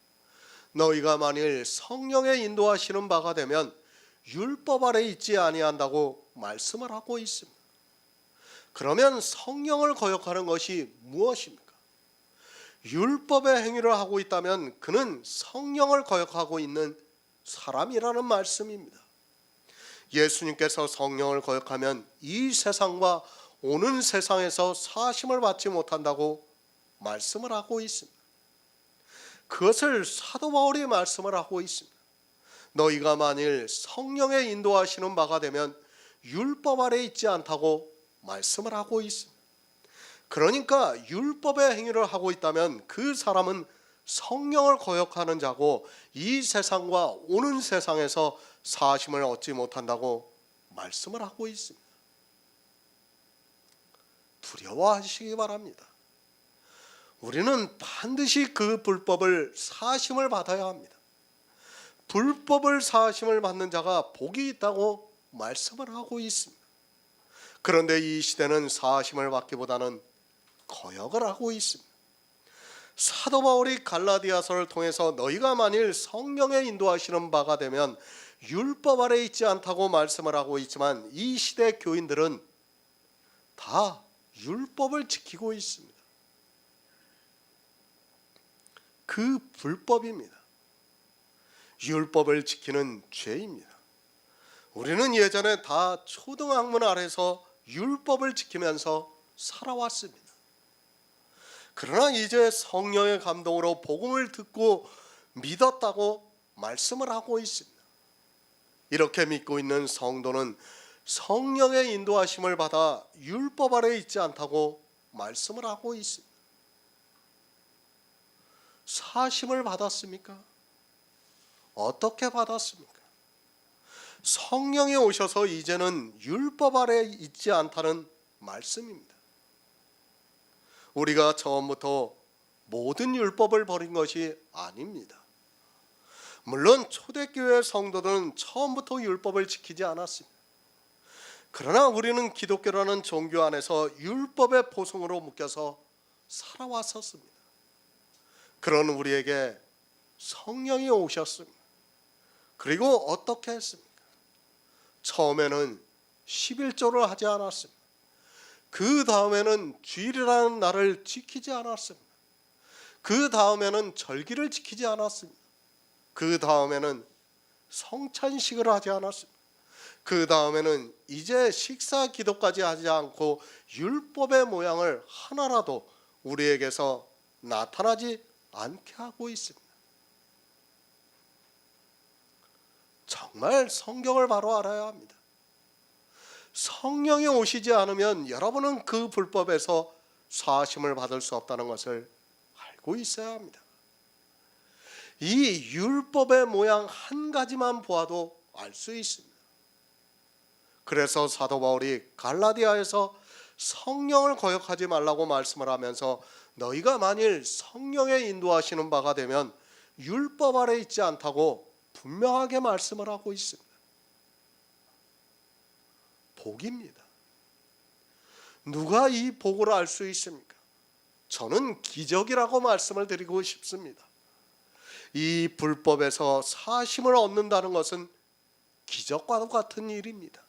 너희가 만일 성령의 인도하시는 바가 되면 율법 아래 있지 아니한다고 말씀을 하고 있습니다. 그러면 성령을 거역하는 것이 무엇입니까? 율법의 행위를 하고 있다면 그는 성령을 거역하고 있는 사람이라는 말씀입니다. 예수님께서 성령을 거역하면 이 세상과 오는 세상에서 사심을 받지 못한다고 말씀을 하고 있습니다. 그것을 사도 바울이 말씀을 하고 있습니다. 너희가 만일 성령의 인도하시는 바가 되면 율법 아래 있지 않다고 말씀을 하고 있습니다. 그러니까 율법의 행위를 하고 있다면 그 사람은 성령을 거역하는 자고 이 세상과 오는 세상에서 사심을 얻지 못한다고 말씀을 하고 있습니다. 두려워하시기 바랍니다. 우리는 반드시 그 불법을 사심을 받아야 합니다. 불법을 사심을 받는 자가 복이 있다고 말씀을 하고 있습니다. 그런데 이 시대는 사심을 받기보다는 거역을 하고 있습니다. 사도 바울이 갈라디아서를 통해서 너희가 만일 성령의 인도하시는 바가 되면 율법 아래 있지 않다고 말씀을 하고 있지만 이 시대 교인들은 다 율법을 지키고 있습니다. 그 불법입니다. 율법을 지키는 죄입니다. 우리는 예전에 다 초등학문 아래서 율법을 지키면서 살아왔습니다. 그러나 이제 성령의 감동으로 복음을 듣고 믿었다고 말씀을 하고 있습니다. 이렇게 믿고 있는 성도는 성령의 인도하심을 받아 율법 아래 있지 않다고 말씀을 하고 있습니다. 사심을 받았습니까? 어떻게 받았습니까? 성령이 오셔서 이제는 율법 아래 있지 않다는 말씀입니다. 우리가 처음부터 모든 율법을 버린 것이 아닙니다. 물론 초대교회 성도들은 처음부터 율법을 지키지 않았습니다. 그러나 우리는 기독교라는 종교 안에서 율법의 보송으로 묶여서 살아왔었습니다. 그런 우리에게 성령이 오셨습니다. 그리고 어떻게 했습니까? 처음에는 11조를 하지 않았습니다. 그 다음에는 주일이라는 날을 지키지 않았습니다. 그 다음에는 절기를 지키지 않았습니다. 그 다음에는 성찬식을 하지 않았습니다. 그 다음에는 이제 식사 기도까지 하지 않고 율법의 모양을 하나라도 우리에게서 나타나지 않게 하고 있습니다. 정말 성경을 바로 알아야 합니다. 성령이 오시지 않으면 여러분은 그 불법에서 사심을 받을 수 없다는 것을 알고 있어야 합니다. 이 율법의 모양 한 가지만 보아도 알 수 있습니다. 그래서 사도 바울이 갈라디아에서 성령을 거역하지 말라고 말씀을 하면서 너희가 만일 성령의 인도하시는 바가 되면 율법 아래 있지 않다고 분명하게 말씀을 하고 있습니다. 복입니다. 누가 이 복을 알 수 있습니까? 저는 기적이라고 말씀을 드리고 싶습니다. 이 불법에서 사심을 얻는다는 것은 기적과도 같은 일입니다.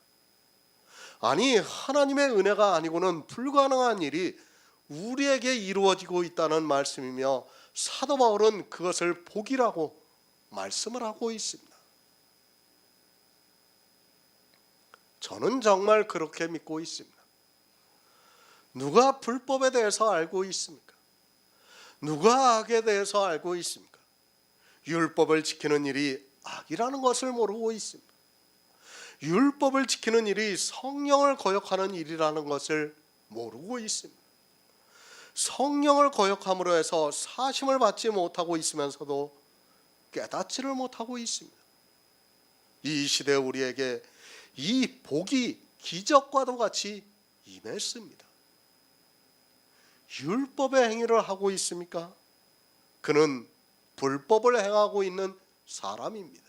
아니, 하나님의 은혜가 아니고는 불가능한 일이 우리에게 이루어지고 있다는 말씀이며 사도 바울은 그것을 복이라고 말씀을 하고 있습니다. 저는 정말 그렇게 믿고 있습니다. 누가 불법에 대해서 알고 있습니까? 누가 악에 대해서 알고 있습니까? 율법을 지키는 일이 악이라는 것을 모르고 있습니다. 율법을 지키는 일이 성령을 거역하는 일이라는 것을 모르고 있습니다. 성령을 거역함으로 해서 사심을 받지 못하고 있으면서도 깨닫지를 못하고 있습니다. 이 시대 우리에게 이 복이 기적과도 같이 임했습니다. 율법의 행위를 하고 있습니까? 그는 불법을 행하고 있는 사람입니다.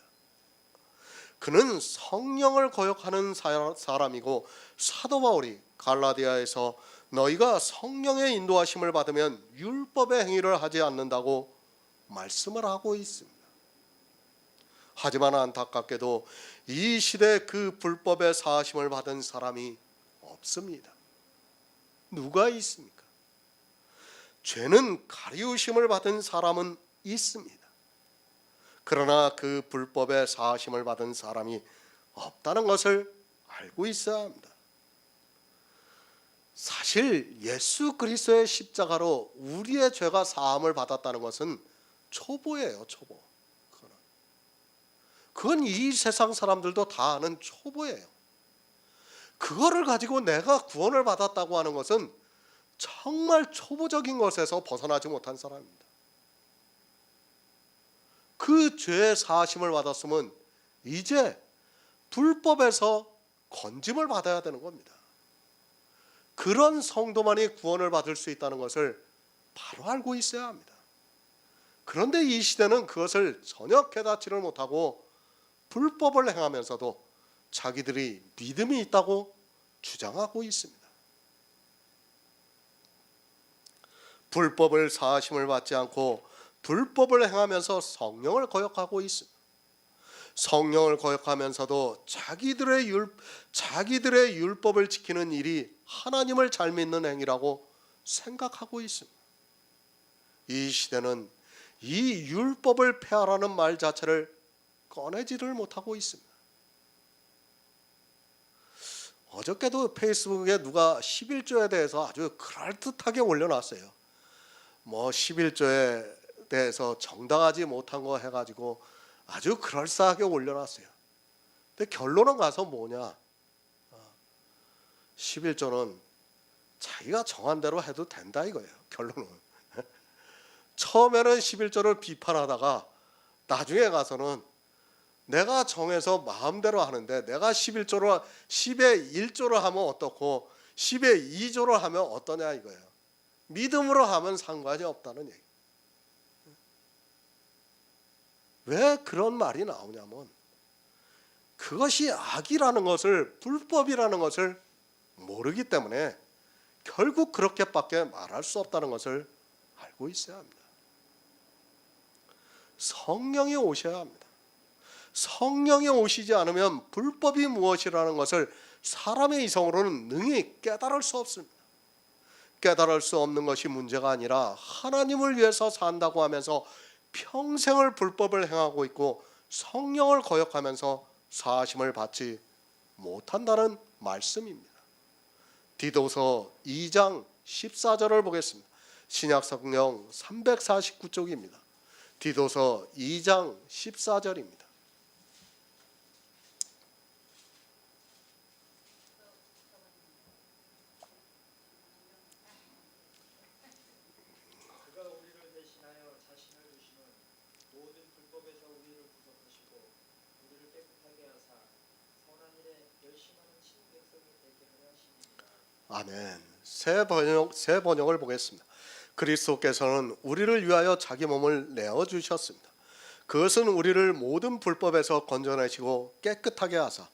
그는 성령을 거역하는 사람이고, 사도 바울이 갈라디아에서 너희가 성령의 인도하심을 받으면 율법의 행위를 하지 않는다고 말씀을 하고 있습니다. 하지만 안타깝게도 이 시대 그 불법의 사하심을 받은 사람이 없습니다. 누가 있습니까? 죄는 가리우심을 받은 사람은 있습니다. 그러나 그 불법의 사하심을 받은 사람이 없다는 것을 알고 있어야 합니다. 사실 예수 그리스도의 십자가로 우리의 죄가 사함을 받았다는 것은 초보예요. 초보. 그건 이 세상 사람들도 다 아는 초보예요. 그거를 가지고 내가 구원을 받았다고 하는 것은 정말 초보적인 것에서 벗어나지 못한 사람입니다. 그 죄의 사하심을 받았으면 이제 불법에서 건짐을 받아야 되는 겁니다. 그런 성도만이 구원을 받을 수 있다는 것을 바로 알고 있어야 합니다. 그런데 이 시대는 그것을 전혀 깨닫지를 못하고 불법을 행하면서도 자기들이 믿음이 있다고 주장하고 있습니다. 불법을 사하심을 받지 않고 불법을 행하면서 성령을 거역하고 있습니다. 성령을 거역하면서도 자기들의 율법을 지키는 일이 하나님을 잘 믿는 행위라고 생각하고 있습니다. 이 시대는 이 율법을 폐하라는 말 자체를 꺼내지를 못하고 있습니다. 어저께도 페이스북에 누가 11조에 대해서 아주 그럴듯하게 올려놨어요. 뭐 11조에 대해서 정당하지 못한 거 해가지고 아주 그럴싸하게 올려놨어요. 근데 결론은 가서 뭐냐? 11조는 자기가 정한 대로 해도 된다 이거예요. 결론은. 처음에는 11조를 비판하다가 나중에 가서는 내가 정해서 마음대로 하는데 내가 11조로 10에 1조로 하면 어떻고 10에 2조로 하면 어떠냐 이거예요. 믿음으로 하면 상관이 없다는 얘기. 왜 그런 말이 나오냐면 그것이 악이라는 것을, 불법이라는 것을 모르기 때문에 결국 그렇게밖에 말할 수 없다는 것을 알고 있어야 합니다. 성령이 오셔야 합니다. 성령이 오시지 않으면 불법이 무엇이라는 것을 사람의 이성으로는 능히 깨달을 수 없습니다. 깨달을 수 없는 것이 문제가 아니라 하나님을 위해서 산다고 하면서 평생을 불법을 행하고 있고 성령을 거역하면서 사하심을 받지 못한다는 말씀입니다. 디도서 2장 14절을 보겠습니다. 신약성경 349쪽입니다. 디도서 2장 14절입니다. 그가 우리를 대신하여 자신을 주시는 모든 불법에서 우리를 구속하시고 우리를 깨끗하게 하사 선한 일에 열심하는 친백성이 되게 하려 하시니라. 아멘. 새 번역을 보겠습니다. 그리스도께서는 우리를 위하여 자기 몸을 내어 주셨습니다. 그것은 우리를 모든 불법에서 건져내시고 깨끗하게 하사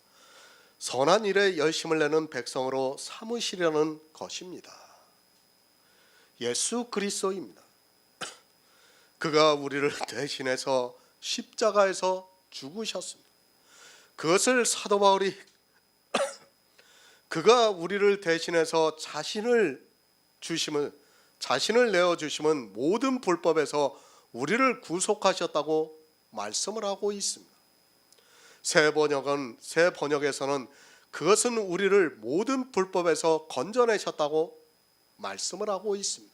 선한 일에 열심을 내는 백성으로 삼으시려는 것입니다. 예수 그리스도입니다. 그가 우리를 대신해서 십자가에서 죽으셨습니다. 그것을 사도 바울이 그가 우리를 대신해서 자신을 내어 주심은 모든 불법에서 우리를 구속하셨다고 말씀을 하고 있습니다. 새 번역에서는 그것은 우리를 모든 불법에서 건져내셨다고 말씀을 하고 있습니다.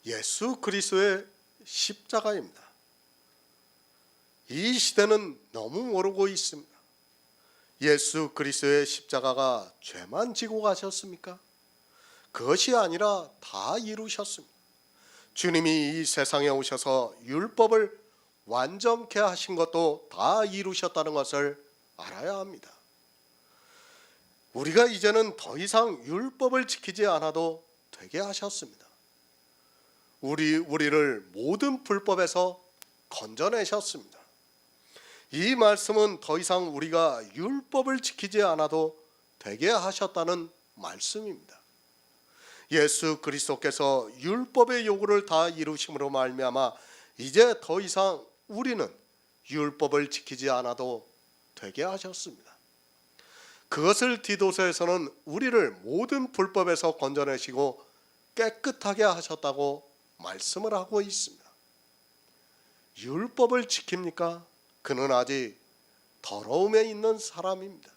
예수 그리스도의 십자가입니다. 이 시대는 너무 모르고 있습니다. 예수 그리스도의 십자가가 죄만 지고 가셨습니까? 그것이 아니라 다 이루셨습니다. 주님이 이 세상에 오셔서 율법을 완전케 하신 것도 다 이루셨다는 것을 알아야 합니다. 우리가 이제는 더 이상 율법을 지키지 않아도 되게 하셨습니다. 우리를 모든 불법에서 건져내셨습니다. 이 말씀은 더 이상 우리가 율법을 지키지 않아도 되게 하셨다는 말씀입니다. 예수 그리스도께서 율법의 요구를 다 이루심으로 말미암아 이제 더 이상 우리는 율법을 지키지 않아도 되게 하셨습니다. 그것을 디도서에서는 우리를 모든 불법에서 건져내시고 깨끗하게 하셨다고 말씀을 하고 있습니다. 율법을 지킵니까? 그는 아직 더러움에 있는 사람입니다.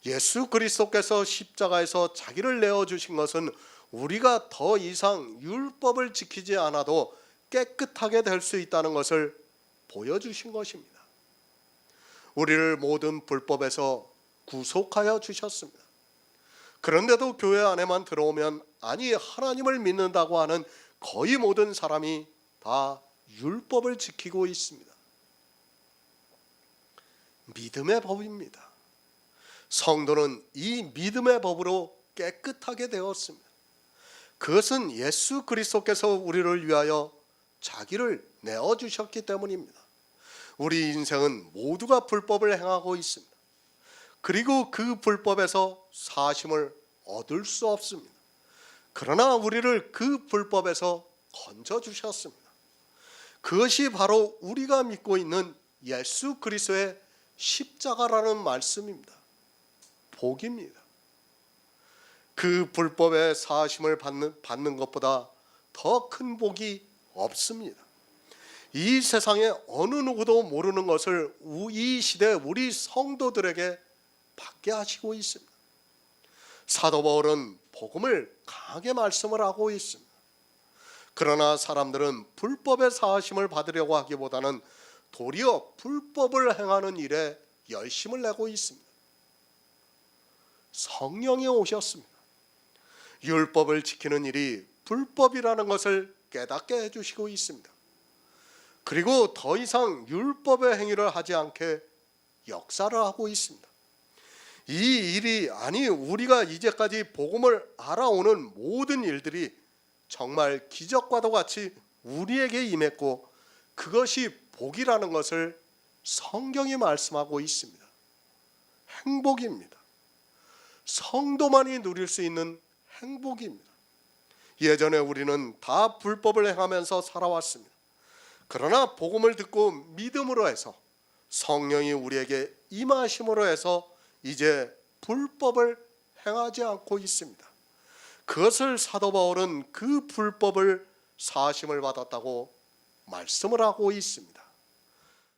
예수 그리스도께서 십자가에서 자기를 내어주신 것은 우리가 더 이상 율법을 지키지 않아도 깨끗하게 될 수 있다는 것을 보여주신 것입니다. 우리를 모든 불법에서 구속하여 주셨습니다. 그런데도 교회 안에만 들어오면 아니 하나님을 믿는다고 하는 거의 모든 사람이 다 율법을 지키고 있습니다. 믿음의 법입니다. 성도는 이 믿음의 법으로 깨끗하게 되었습니다. 그것은 예수 그리스도께서 우리를 위하여 자기를 내어주셨기 때문입니다. 우리 인생은 모두가 불법을 행하고 있습니다. 그리고 그 불법에서 사심을 얻을 수 없습니다. 그러나 우리를 그 불법에서 건져주셨습니다. 그것이 바로 우리가 믿고 있는 예수 그리스도의 십자가라는 말씀입니다. 복입니다. 그 불법의 사심을 받는 것보다 더 큰 복이 없습니다. 이 세상에 어느 누구도 모르는 것을 이 시대 우리 성도들에게 받게 하시고 있습니다. 사도 바울은 복음을 강하게 말씀을 하고 있습니다. 그러나 사람들은 불법의 사하심을 받으려고 하기보다는 도리어 불법을 행하는 일에 열심을 내고 있습니다. 성령이 오셨습니다. 율법을 지키는 일이 불법이라는 것을 깨닫게 해주시고 있습니다. 그리고 더 이상 율법의 행위를 하지 않게 역사를 하고 있습니다. 이 일이 아니 우리가 이제까지 복음을 알아오는 모든 일들이 정말 기적과도 같이 우리에게 임했고 그것이 복이라는 것을 성경이 말씀하고 있습니다. 행복입니다. 성도만이 누릴 수 있는 행복입니다. 예전에 우리는 다 불법을 행하면서 살아왔습니다. 그러나 복음을 듣고 믿음으로 해서 성령이 우리에게 임하심으로 해서 이제 불법을 행하지 않고 있습니다. 그것을 사도 바울은 그 불법을 사심을 받았다고 말씀을 하고 있습니다.